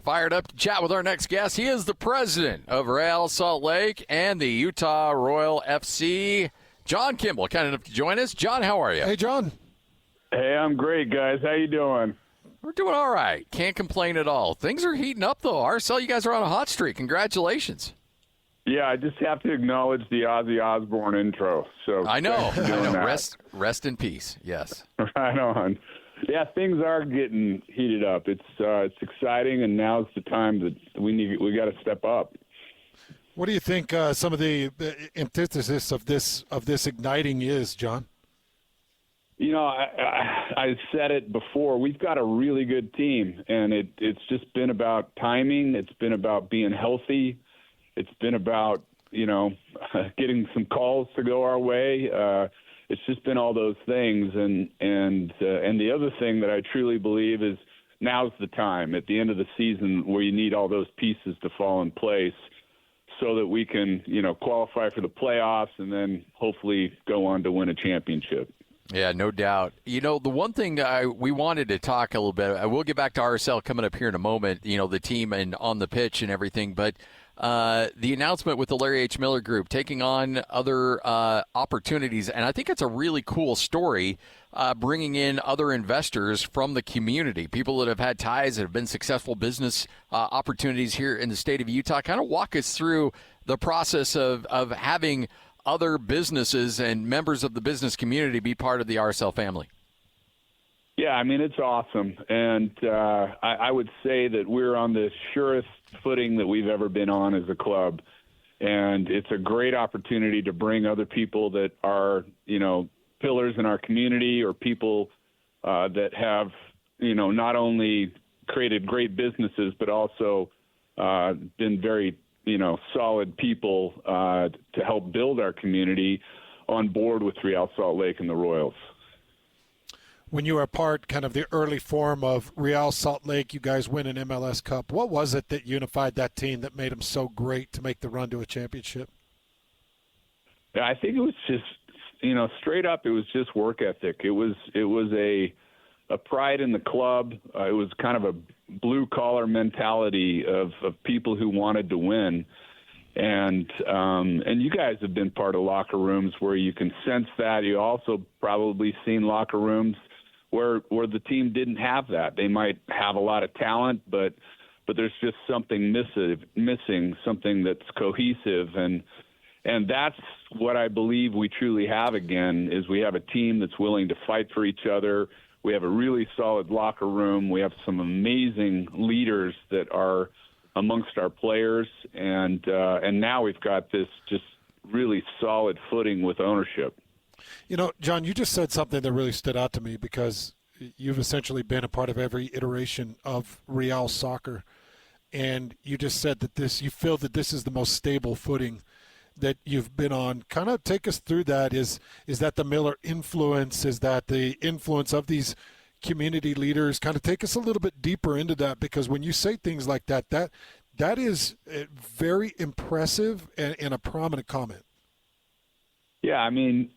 Fired up to chat with our next guest. He is the president of Real Salt Lake and the Utah Royal FC. John Kimball, kind enough to join us. John, how are you? Hey, John. Hey, I'm great, guys. How you doing? We're doing all right. Can't complain at all. Things are heating up, though. RSL, you guys are on a hot streak. Congratulations. Yeah, I just have to acknowledge the Ozzy Osbourne intro. So I know. that. Rest in peace. Yes. Right on. Yeah, things are getting heated up. It's exciting, and now's the time that we got to step up. What do you think some of the antithesis of this igniting is, John? You know, I said it before. We've got a really good team, and it's just been about timing. It's been about being healthy. It's been about, getting some calls to go our way. It's just been all those things. And the other thing that I truly believe is now's the time at the end of the season where you need all those pieces to fall in place so that we can, qualify for the playoffs and then hopefully go on to win a championship. Yeah, no doubt. The one thing we wanted to talk a little bit, we'll get back to RSL coming up here in a moment, the team and on the pitch and everything, but the announcement with the Larry H. Miller Group taking on other opportunities, and I think it's a really cool story, bringing in other investors from the community, people that have had ties, that have been successful business opportunities here in the state of Utah. Kind of walk us through the process of having other businesses and members of the business community be part of the RSL family. Yeah, I mean, it's awesome. And I would say that we're on the surest footing that we've ever been on as a club. And it's a great opportunity to bring other people that are, pillars in our community or people that have, not only created great businesses, but also been very, solid people to help build our community on board with Real Salt Lake and the Royals. When you were a part, kind of the early form of Real Salt Lake, you guys win an MLS Cup. What was it that unified that team that made them so great to make the run to a championship? Yeah, I think it was just, straight up, it was just work ethic. It was a pride in the club. It was kind of a blue-collar mentality of people who wanted to win. And you guys have been part of locker rooms where you can sense that. You also probably seen locker rooms where the team didn't have that. They might have a lot of talent, but there's just something missing, something that's cohesive. And that's what I believe we truly have again, is we have a team that's willing to fight for each other. We have a really solid locker room. We have some amazing leaders that are amongst our players, and now we've got this just really solid footing with ownership. John, you just said something that really stood out to me, because you've essentially been a part of every iteration of Real soccer, and you just said that you feel that this is the most stable footing that you've been on. Kind of take us through that. Is that the Miller influence? Is that the influence of these community leaders? Kind of take us a little bit deeper into that, because when you say things like that is very impressive and a prominent comment. Yeah, I mean,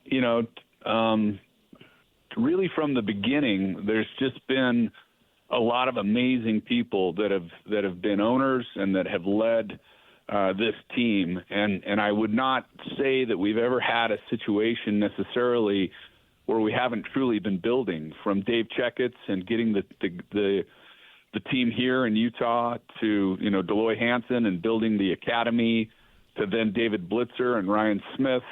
really from the beginning, there's just been a lot of amazing people that have been owners and that have led this team. And I would not say that we've ever had a situation necessarily where we haven't truly been building, from Dave Checketts and getting the team here in Utah to, Deloy Hansen and building the academy, to then David Blitzer and Ryan Smith.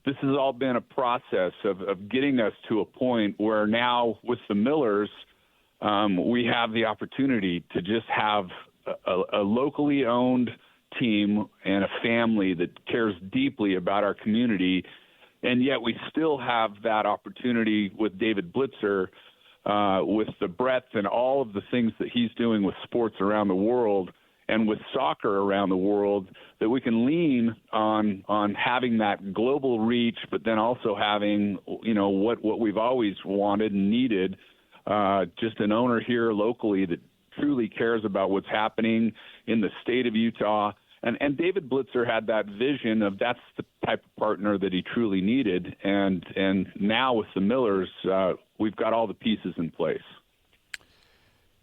This has all been a process of getting us to a point where now with the Millers, we have the opportunity to just have a locally owned team and a family that cares deeply about our community. And yet we still have that opportunity with David Blitzer, with the breadth and all of the things that he's doing with sports around the world and with soccer around the world, that we can lean on having that global reach, but then also having, what we've always wanted and needed, just an owner here locally that truly cares about what's happening in the state of Utah. And David Blitzer had that vision of that's the type of partner that he truly needed. And now with the Millers, we've got all the pieces in place.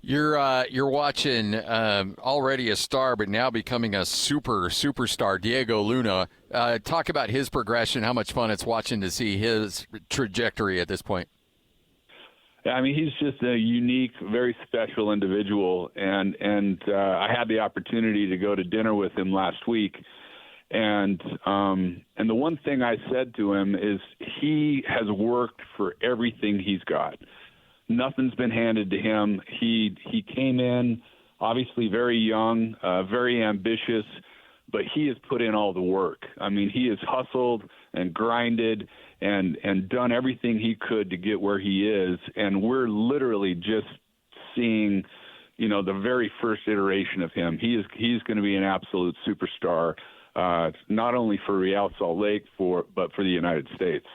You're watching already a star, but now becoming a superstar, Diego Luna. Talk about his progression, how much fun it's watching to see his trajectory at this point. I mean, he's just a unique, very special individual, and I had the opportunity to go to dinner with him last week, and the one thing I said to him is he has worked for everything he's got. Nothing's been handed to him. He came in obviously very young, very ambitious, but he has put in all the work. I mean, he has hustled and grinded and done everything he could to get where he is. And we're literally just seeing, the very first iteration of him. He's going to be an absolute superstar, not only for Real Salt Lake, but for the United States.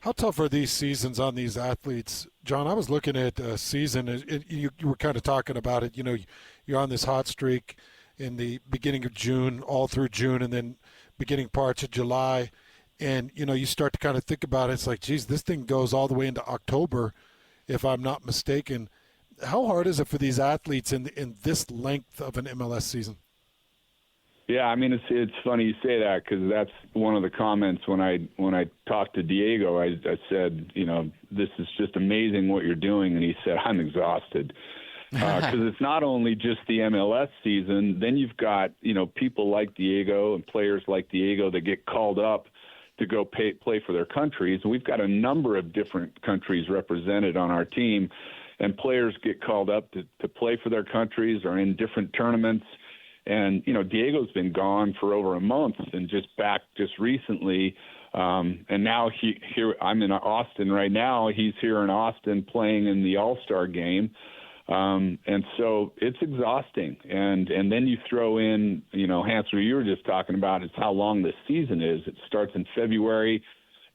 How tough are these seasons on these athletes? John, I was looking at a season. You were kind of talking about it. You're on this hot streak in the beginning of June, all through June, and then beginning parts of July. And, you start to kind of think about it. It's like, geez, this thing goes all the way into October, if I'm not mistaken. How hard is it for these athletes in this length of an MLS season? Yeah, I mean, it's funny you say that, because that's one of the comments when I talked to Diego. I said, this is just amazing what you're doing. And he said, I'm exhausted. Because it's not only just the MLS season. Then you've got, people like Diego and players like Diego that get called up to go play for their countries. And we've got a number of different countries represented on our team, and players get called up to play for their countries or in different tournaments. And, Diego's been gone for over a month and just back just recently. And now I'm in Austin right now. He's here in Austin playing in the All-Star game. And so it's exhausting. And then you throw in, Hanser, you were just talking about is how long this season is. It starts in February,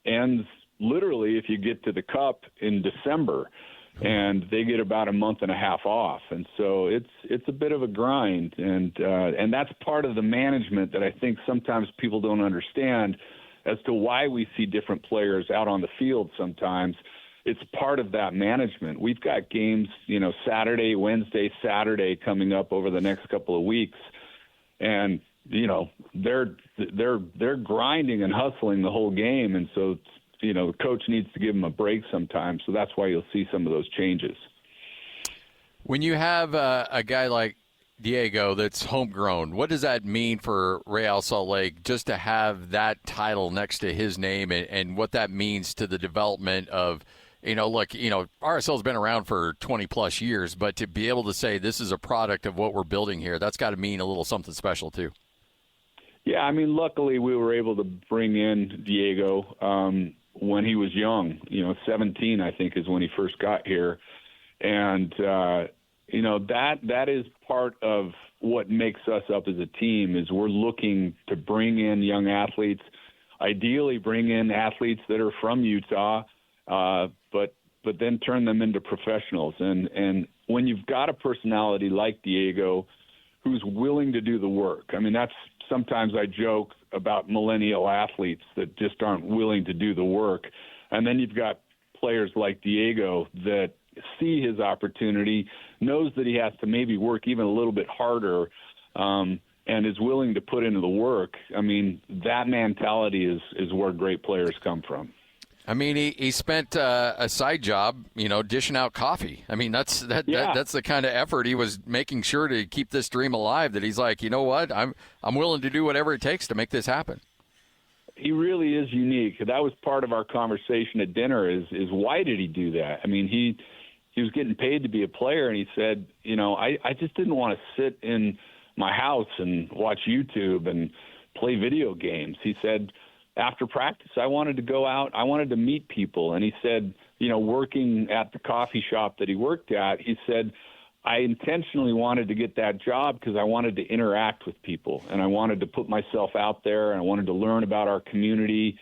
ends literally if you get to the Cup in December, and they get about a month and a half off. And so it's a bit of a grind. And that's part of the management that I think sometimes people don't understand as to why we see different players out on the field sometimes. It's part of that management. We've got games, Saturday, Wednesday, Saturday coming up over the next couple of weeks. And, they're grinding and hustling the whole game. And so, the coach needs to give them a break sometimes. So that's why you'll see some of those changes. When you have a guy like Diego that's homegrown, what does that mean for Real Salt Lake just to have that title next to his name, and what that means to the development of, RSL's been around for 20-plus years, but to be able to say this is a product of what we're building here, that's got to mean a little something special too. Yeah, I mean, luckily we were able to bring in Diego when he was young. 17, I think, is when he first got here. And, that is part of what makes us up as a team is we're looking to bring in young athletes, ideally bring in athletes that are from Utah, but then turn them into professionals. And when you've got a personality like Diego who's willing to do the work, I mean, that's sometimes I joke about millennial athletes that just aren't willing to do the work. And then you've got players like Diego that see his opportunity, knows that he has to maybe work even a little bit harder, and is willing to put into the work. I mean, that mentality is where great players come from. I mean, he spent a side job, dishing out coffee. I mean, that's the kind of effort he was making sure to keep this dream alive. That he's like, you know what, I'm willing to do whatever it takes to make this happen. He really is unique. That was part of our conversation at dinner. Is why did he do that? I mean, he was getting paid to be a player, and he said, I just didn't want to sit in my house and watch YouTube and play video games. He said, after practice, I wanted to go out. I wanted to meet people. And he said, working at the coffee shop that he worked at, he said, I intentionally wanted to get that job because I wanted to interact with people, and I wanted to put myself out there, and I wanted to learn about our community.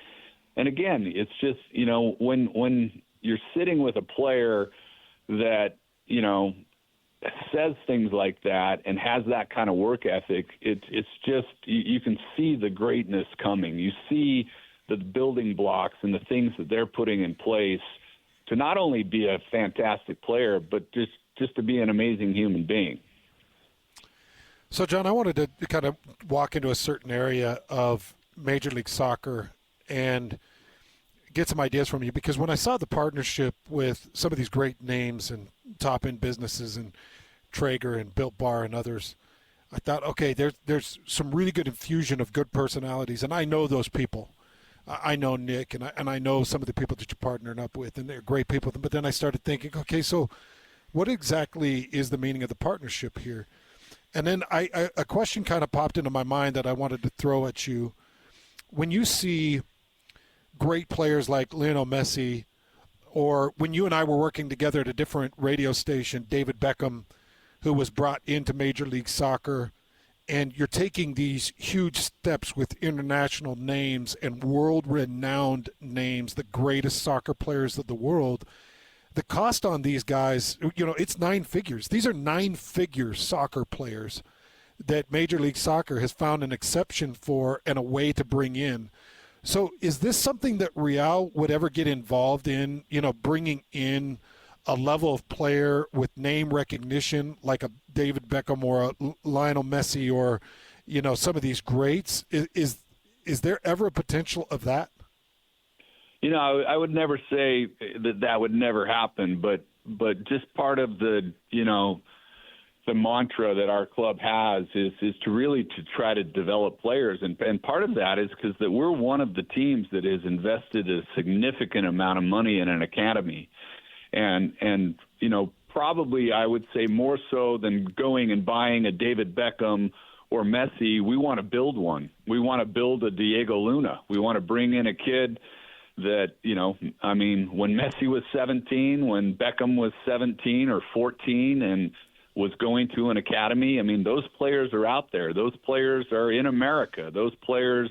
And again, it's just, when you're sitting with a player that, says things like that and has that kind of work ethic, it's just you can see the greatness coming. You see the building blocks and the things that they're putting in place to not only be a fantastic player, but just to be an amazing human being. So, John, I wanted to kind of walk into a certain area of Major League Soccer and get some ideas from you, because when I saw the partnership with some of these great names and top-end businesses and Traeger and Built Bar and others, I thought, okay, there's some really good infusion of good personalities, and I know those people. I know Nick, and I know some of the people that you're partnering up with, and they're great people. But then I started thinking, okay, so what exactly is the meaning of the partnership here? And then a question kind of popped into my mind that I wanted to throw at you. When you see great players like Lionel Messi, or when you and I were working together at a different radio station, David Beckham, who was brought into Major League Soccer, and you're taking these huge steps with international names and world-renowned names, the greatest soccer players of the world, the cost on these guys, it's 9 figures. These are 9-figure soccer players that Major League Soccer has found an exception for and a way to bring in. So is this something that Real would ever get involved in, bringing in a level of player with name recognition like a David Beckham or a Lionel Messi or, some of these greats? Is there ever a potential of that? I would never say that would never happen, but just part of the mantra that our club has is to really to try to develop players. And part of that is because that we're one of the teams that has invested a significant amount of money in an academy. And probably I would say more so than going and buying a David Beckham or Messi, we want to build one. We want to build a Diego Luna. We want to bring in a kid that, when Messi was 17, when Beckham was 17 or 14 and was going to an academy, those players are out there. Those players are in America. Those players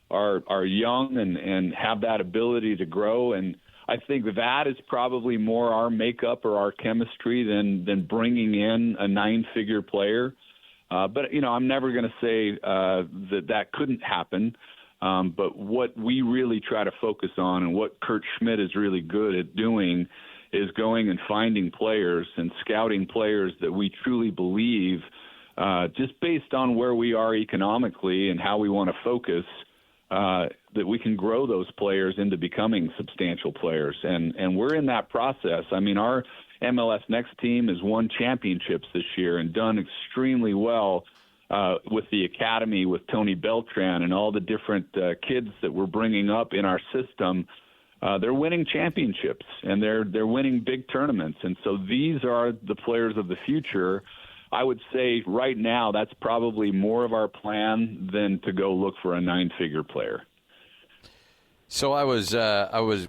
are young and have that ability to grow. And I think that is probably more our makeup or our chemistry than bringing in a 9-figure player. But I'm never going to say that couldn't happen. But what we really try to focus on and what Kurt Schmidt is really good at doing is going and finding players and scouting players that we truly believe, just based on where we are economically and how we want to focus, that we can grow those players into becoming substantial players. And we're in that process. Our MLS Next team has won championships this year and done extremely well with the academy, with Tony Beltran and all the different kids that we're bringing up in our system. They're winning championships and they're winning big tournaments. And so these are the players of the future. I would say right now that's probably more of our plan than to go look for a 9-figure player. So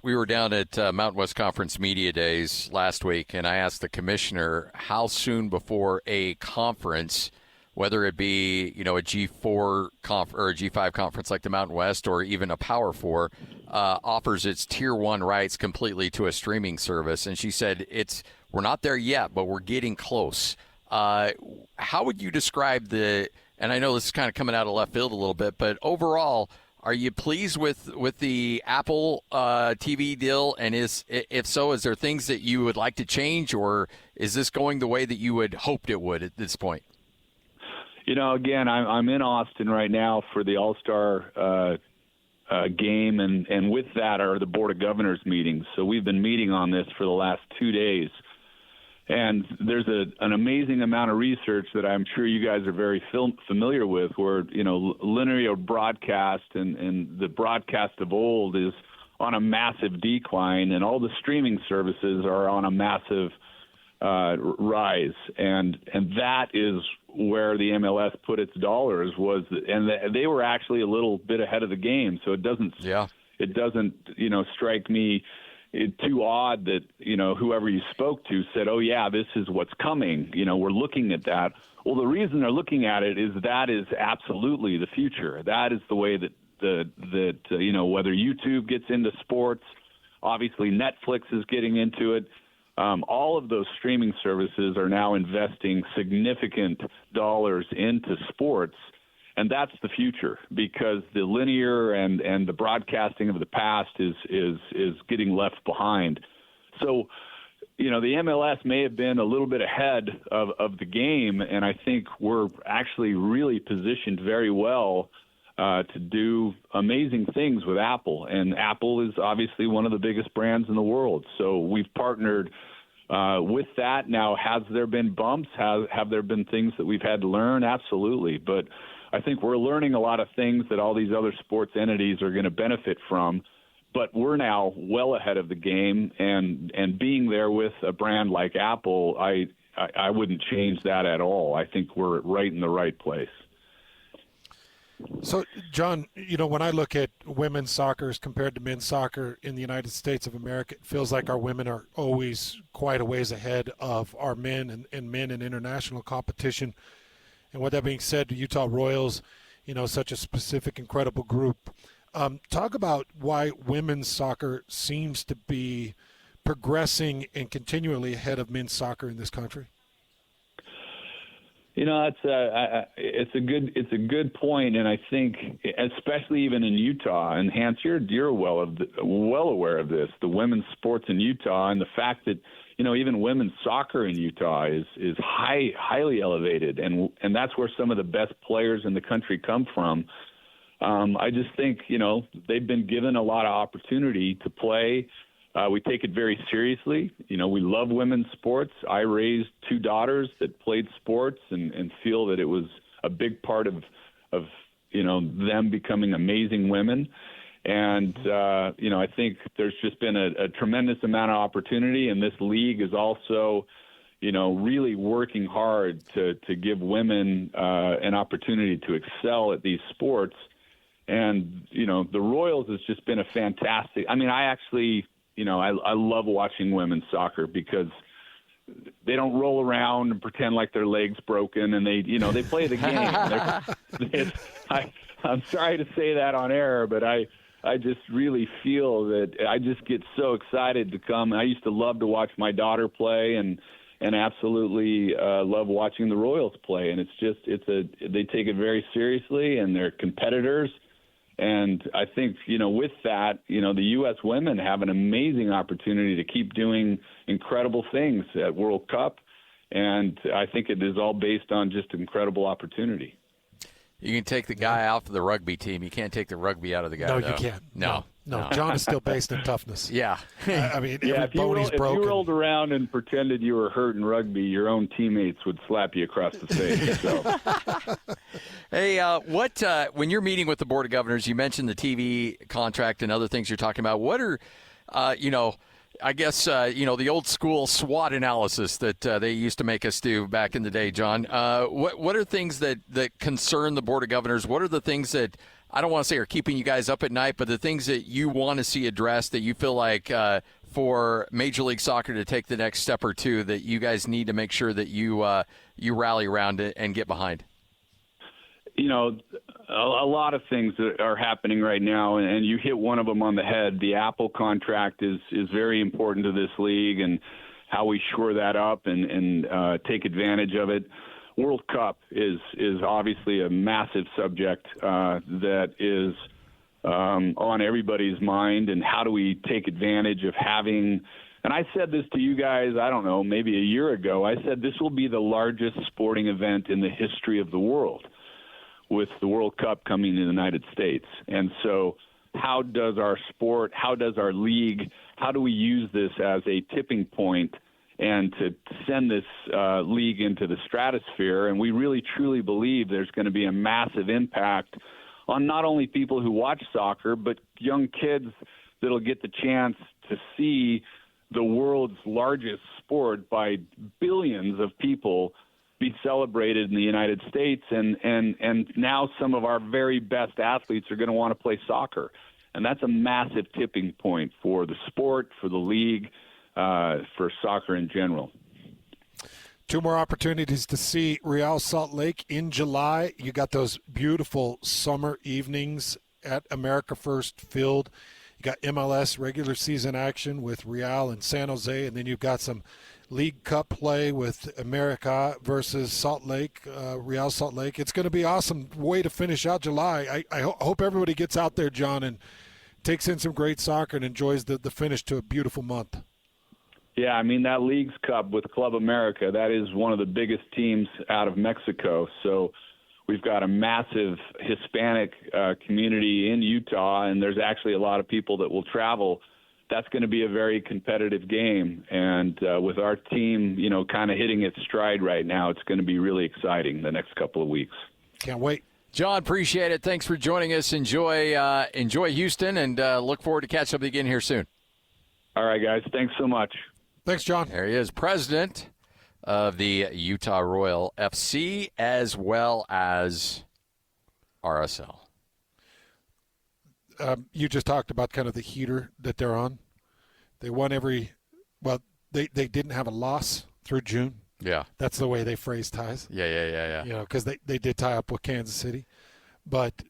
we were down at Mountain West Conference Media Days last week, and I asked the commissioner how soon before a conference, whether it be, a G4 or a G5 conference like the Mountain West or even a Power 4, offers its Tier 1 rights completely to a streaming service. And she said, we're not there yet, but we're getting close. How would you describe and I know this is kind of coming out of left field a little bit, but overall, Are you pleased with the Apple TV deal? And if so, is there things that you would like to change, or is this going the way that you had hoped it would at this point? Again, I'm in Austin right now for the All-Star game, and with that are the Board of Governors meetings. So we've been meeting on this for the last 2 days. And there's an amazing amount of research that I'm sure you guys are very familiar with, where, linear broadcast and the broadcast of old is on a massive decline, and all the streaming services are on a massive rise. And that is where the MLS put its dollars and they were actually a little bit ahead of the game. So it doesn't strike me too odd that, whoever you spoke to said, oh, yeah, this is what's coming. We're looking at that. Well, the reason they're looking at it is that is absolutely the future. That is the way that whether YouTube gets into sports, obviously Netflix is getting into it. All of those streaming services are now investing significant dollars into sports. And that's the future, because the linear and the broadcasting of the past is getting left behind. So, the MLS may have been a little bit ahead of the game, and I think we're actually really positioned very well to do amazing things with Apple. And Apple is obviously one of the biggest brands in the world. So we've partnered with that. Now, has there been bumps? Have there been things that we've had to learn? Absolutely. But I think we're learning a lot of things that all these other sports entities are going to benefit from, but we're now well ahead of the game, and being there with a brand like Apple, I wouldn't change that at all. I think we're right in the right place. So, John, when I look at women's soccer as compared to men's soccer in the United States of America, it feels like our women are always quite a ways ahead of our men and men in international competition. And with that being said, the Utah Royals, such a specific, incredible group. Talk about why women's soccer seems to be progressing and continually ahead of men's soccer in this country. It's a good point, and I think especially even in Utah, and Hans, you're well aware of this, the women's sports in Utah, and the fact that even women's soccer in Utah is highly elevated, and that's where some of the best players in the country come from. I just think they've been given a lot of opportunity to play. We take it very seriously. We love women's sports. I raised 2 daughters that played sports and feel that it was a big part of them becoming amazing women. And, I think there's just been a tremendous amount of opportunity, and this league is also, really working hard to give women an opportunity to excel at these sports. And, the Royals has just been a fantastic – I mean, I actually – I love watching women's soccer because they don't roll around and pretend like their leg's broken, and they play the game. I'm sorry to say that on air, but I just really feel that I just get so excited to come. I used to love to watch my daughter play, and absolutely love watching the Royals play. And they take it very seriously, and they're competitors. And I think, with that, the U.S. women have an amazing opportunity to keep doing incredible things at World Cup. And I think it is all based on just incredible opportunity. You can take the guy out for the rugby team. You can't take the rugby out of the guy, No, though. you can't. No. John is still based in toughness. Yeah. Every bone he's broken. If you rolled around and pretended you were hurt in rugby, your own teammates would slap you across the face. So. Hey, when you're meeting with the Board of Governors, you mentioned the TV contract and other things you're talking about. What are, I guess, the old school SWOT analysis that they used to make us do back in the day, John. What are things that concern the Board of Governors? What are the things that, I don't want to say are keeping you guys up at night, but the things that you want to see addressed that you feel like for Major League Soccer to take the next step or two that you guys need to make sure that you rally around it and get behind? A lot of things that are happening right now, and you hit one of them on the head. The Apple contract is very important to this league, and how we shore that up and take advantage of it. World Cup is obviously a massive subject that is on everybody's mind, and how do we take advantage of having – and I said this to you guys, I don't know, maybe a year ago. I said this will be the largest sporting event in the history of the world, with the World Cup coming to the United States. And so how does our sport, how does our league, how do we use this as a tipping point and to send this league into the stratosphere? And we really, truly believe there's going to be a massive impact on not only people who watch soccer, but young kids that'll get the chance to see the world's largest sport by billions of people be celebrated in the United States. And now some of our very best athletes are going to want to play soccer. And that's a massive tipping point for the sport, for the league, for soccer in general. 2 more opportunities to see Real Salt Lake in July. You got those beautiful summer evenings at America First Field. You got MLS regular season action with Real and San Jose, and then you've got some League Cup play with America versus Salt Lake, Real Salt Lake. It's going to be an awesome way to finish out July. I hope everybody gets out there, John, and takes in some great soccer and enjoys the finish to a beautiful month. Yeah, I mean, that Leagues Cup with Club America, that is one of the biggest teams out of Mexico. So we've got a massive Hispanic community in Utah, and there's actually a lot of people that will travel. That's going to be a very competitive game. And with our team, you know, kind of hitting its stride right now, it's going to be really exciting the next couple of weeks. Can't wait. John, appreciate it. Thanks for joining us. Enjoy Houston, and look forward to catching up again here soon. All right, guys. Thanks so much. Thanks, John. There he is, president of the Utah Royal FC as well as RSL. You just talked about kind of the heater that they're on. They won they didn't have a loss through June. Yeah. That's the way they phrase ties. Yeah. You know, because they did tie up with Kansas City. But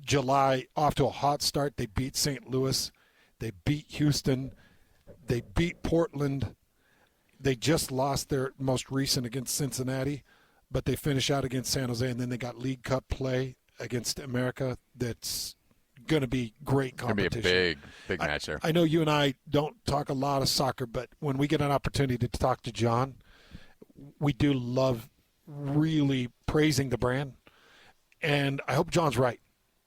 July, off to a hot start. They beat St. Louis. They beat Houston. They beat Portland. They just lost their most recent against Cincinnati, but they finish out against San Jose, and then they got League Cup play against America. That's going to be great competition. It's going to be a big match there. I know you and I don't talk a lot of soccer, but when we get an opportunity to talk to John, we do love really praising the brand. And I hope John's right.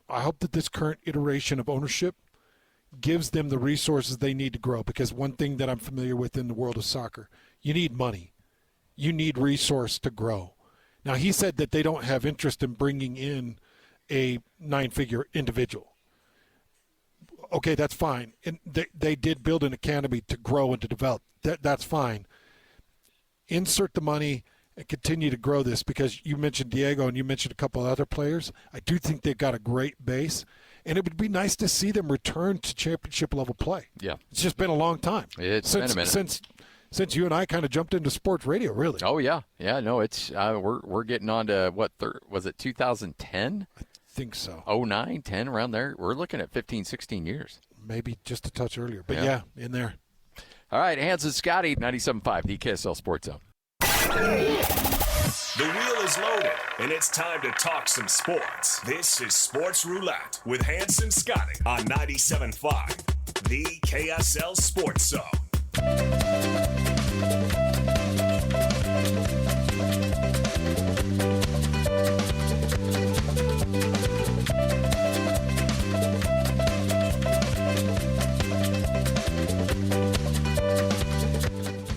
I hope that this current iteration of ownership gives them the resources they need to grow, because one thing that I'm familiar with in the world of soccer, you need money. You need resource to grow. Now, he said that they don't have interest in bringing in a 9-figure individual. Okay, that's fine. And they did build an academy to grow and to develop. That's fine. Insert the money and continue to grow this, because you mentioned Diego and you mentioned a couple of other players. I do think they've got a great base. And it would be nice to see them return to championship-level play. Yeah. It's just been a long time. It's been a minute. Since you and I kind of jumped into sports radio, really. Oh, yeah. Yeah, no, it's we're getting on to, was it 2010? I think so. 09, 10, around there. We're looking at 15, 16 years. Maybe just a touch earlier. But, yeah in there. All right, Hans and Scotty, 97.5, the KSL Sports Zone. The wheel is loaded, and it's time to talk some sports. This is Sports Roulette with Hans and Scotty on 97.5, the KSL Sports Zone.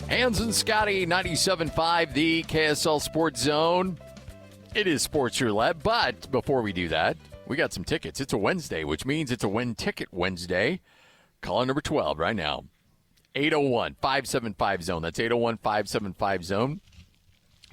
Hans and Scotty, 97.5, the KSL Sports Zone. It is Sports Roulette, but before we do that, we got some tickets. It's a Wednesday, which means it's a Win Ticket Wednesday. Caller number 12 right now, 801-575-ZONE. That's 801-575-ZONE.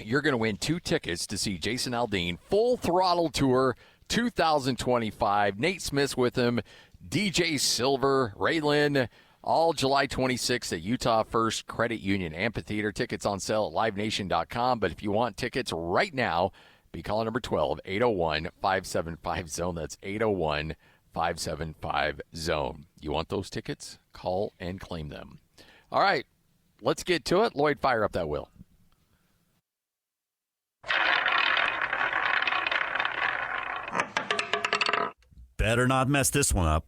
You're going to win 2 tickets to see Jason Aldean Full Throttle Tour 2025. Nate Smith's with him, DJ Silver, Raylan, all July 26th at Utah First Credit Union Amphitheater. Tickets on sale at livenation.com. But if you want tickets right now, be calling number 12, 801-575-ZONE. That's 801-575-ZONE. You want those tickets? Call and claim them. All right, let's get to it. Lloyd, fire up that wheel. Better not mess this one up.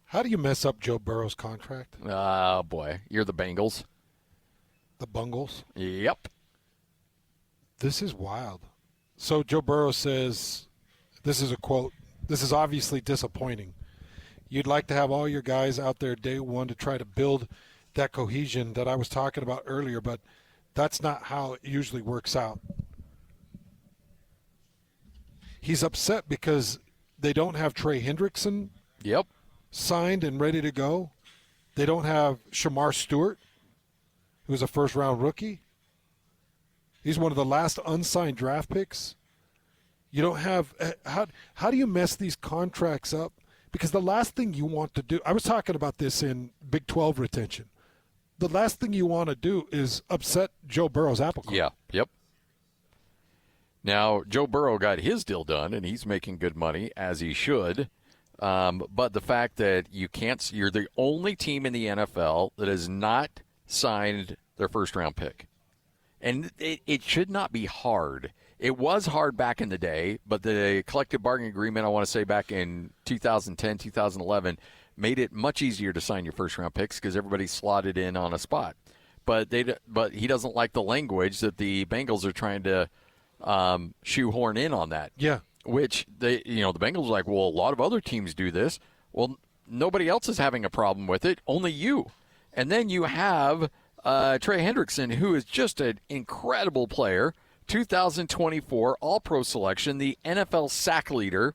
How do you mess up Joe Burrow's contract? Oh, boy. You're the Bengals. The Bungles? Yep. This is wild. So Joe Burrow says, this is a quote, "This is obviously disappointing. You'd like to have all your guys out there day one to try to build that cohesion that I was talking about earlier, but that's not how it usually works out." He's upset because they don't have Trey Hendrickson signed and ready to go. They don't have Shamar Stewart, who's a first-round rookie. He's one of the last unsigned draft picks. You don't have how do you mess these contracts up? Because the last thing you want to do, I was talking about this in Big 12 retention. The last thing you want to do is upset Joe Burrow's apple cart. Yeah, yep. Now, Joe Burrow got his deal done, and he's making good money, as he should. But the fact that you're the only team in the NFL that has not signed their first-round pick. And it should not be hard. It was hard back in the day, but the collective bargaining agreement, I want to say back in 2010, 2011, made it much easier to sign your first-round picks because everybody slotted in on a spot. But he doesn't like the language that the Bengals are trying to shoehorn in on that. Yeah. Which, the Bengals are like, well, a lot of other teams do this. Well, nobody else is having a problem with it, only you. And then you have Trey Hendrickson, who is just an incredible player, 2024 All-Pro selection, the NFL sack leader,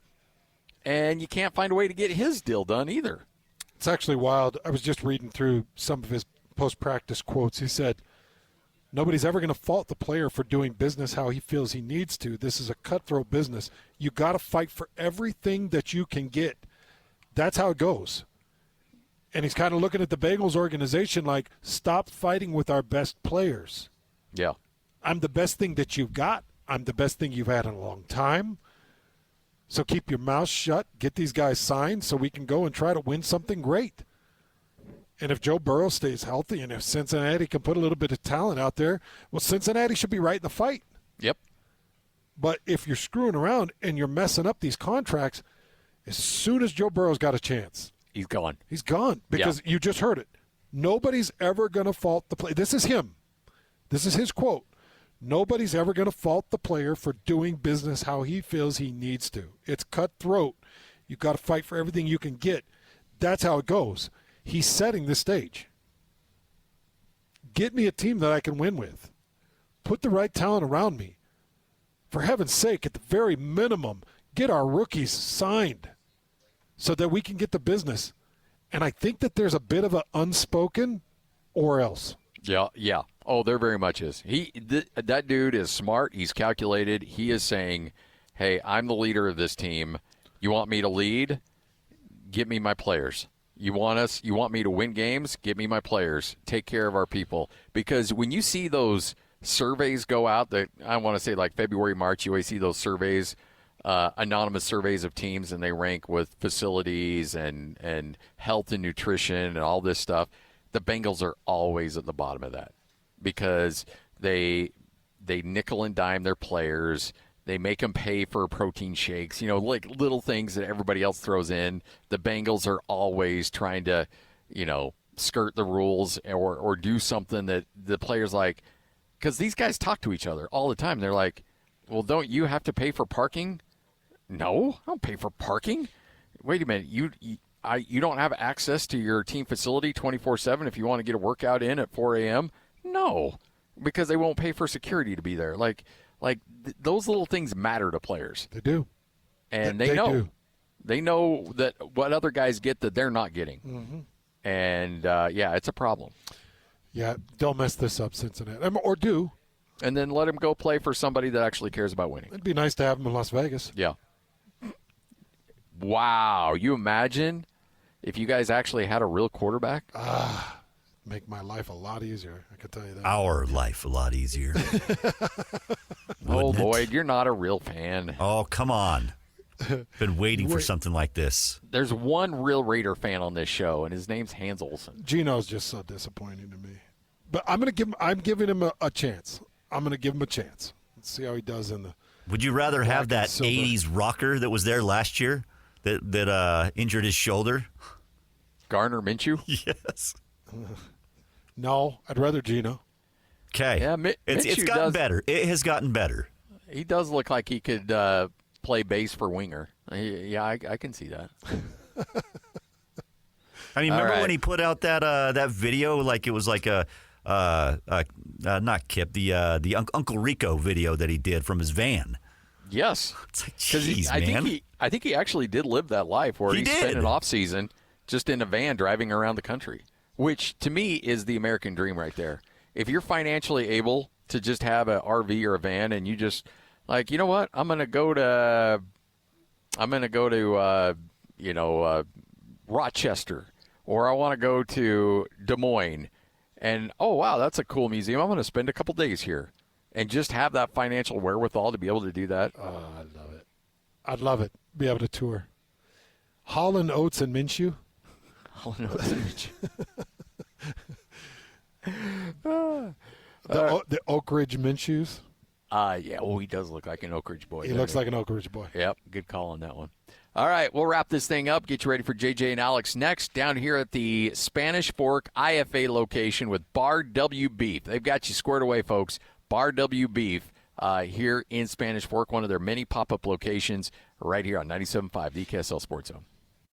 and you can't find a way to get his deal done either. It's actually wild. I was just reading through some of his post-practice quotes. He said, "Nobody's ever going to fault the player for doing business how he feels he needs to. This is a cutthroat business. You got to fight for everything that you can get. That's how it goes." And he's kind of looking at the Bengals organization like, stop fighting with our best players. Yeah. I'm the best thing that you've got. I'm the best thing you've had in a long time. So keep your mouth shut, get these guys signed so we can go and try to win something great. And if Joe Burrow stays healthy and if Cincinnati can put a little bit of talent out there, well, Cincinnati should be right in the fight. Yep. But if you're screwing around and you're messing up these contracts, as soon as Joe Burrow's got a chance, he's gone. He's gone because you just heard it. Nobody's ever going to fault the player. This is him. This is his quote. Nobody's ever going to fault the player for doing business how he feels he needs to. It's cutthroat. You've got to fight for everything you can get. That's how it goes. He's setting the stage. Get me a team that I can win with. Put the right talent around me. For heaven's sake, at the very minimum, get our rookies signed so that we can get the business. And I think that there's a bit of an unspoken or else. Yeah. Oh, there very much is. That dude is smart. He's calculated. He is saying, hey, I'm the leader of this team. You want me to lead? Get me my players. You want me to win games? Give me my players. Take care of our people. Because when you see those surveys go out, that I want to say like February, March, you always see those surveys, anonymous surveys of teams, and they rank with facilities and health and nutrition and all this stuff. The Bengals are always at the bottom of that because they nickel and dime their players. They make them pay for protein shakes, like little things that everybody else throws in. The Bengals are always trying to, skirt the rules or do something that the players like. Because these guys talk to each other all the time. They're like, well, don't you have to pay for parking? No, I don't pay for parking. Wait a minute. You don't have access to your team facility 24/7 if you want to get a workout in at 4 a.m.? No, because they won't pay for security to be there. Those little things matter to players. They do. And they know. Do. They know that what other guys get that they're not getting. Mm-hmm. And, it's a problem. Yeah, don't mess this up, Cincinnati. Or do. And then let him go play for somebody that actually cares about winning. It'd be nice to have him in Las Vegas. Yeah. Wow. You imagine if you guys actually had a real quarterback? Make my life a lot easier, I can tell you that. Our life a lot easier. Oh, Lloyd, you're not a real fan. Oh, come on. Been waiting for something like this. There's one real Raider fan on this show, and his name's Hans Olsen. Gino's just so disappointing to me. But I'm giving him a chance. I'm going to give him a chance. Let's see how he does in the. Would you rather have that silver. 80s rocker that was there last year? that injured his shoulder? Gardner Minshew? Yes. No, I'd rather Geno. Okay. Yeah, it's gotten better. It has gotten better. He does look like he could play base for winger. Yeah, I can see that. I mean, remember when he put out that video? Like it was like not Kip, the Uncle Rico video that he did from his van. Yes, it's like, geez, man. I think he actually did live that life where he spent an off season just in a van driving around the country, which to me is the American dream right there. If you're financially able to just have an RV or a van, and you just like, you know what, I'm gonna go to Rochester, or I want to go to Des Moines, and oh wow, that's a cool museum. I'm gonna spend a couple days here, and just have that financial wherewithal to be able to do that. Oh, I love it. I'd love it. Be able to tour. Holland Oates and Minshew. Holland Oates and Minshew. The Oak Ridge Minshews. Yeah. Oh, he does look like an Oak Ridge boy. He looks like an Oak Ridge boy. Yep. Good call on that one. All right, we'll wrap this thing up. Get you ready for JJ and Alex next down here at the Spanish Fork IFA location with Bar W Beef. They've got you squared away, folks. Bar W Beef here in Spanish Fork, one of their many pop-up locations right here on 97.5, the KSL Sports Zone.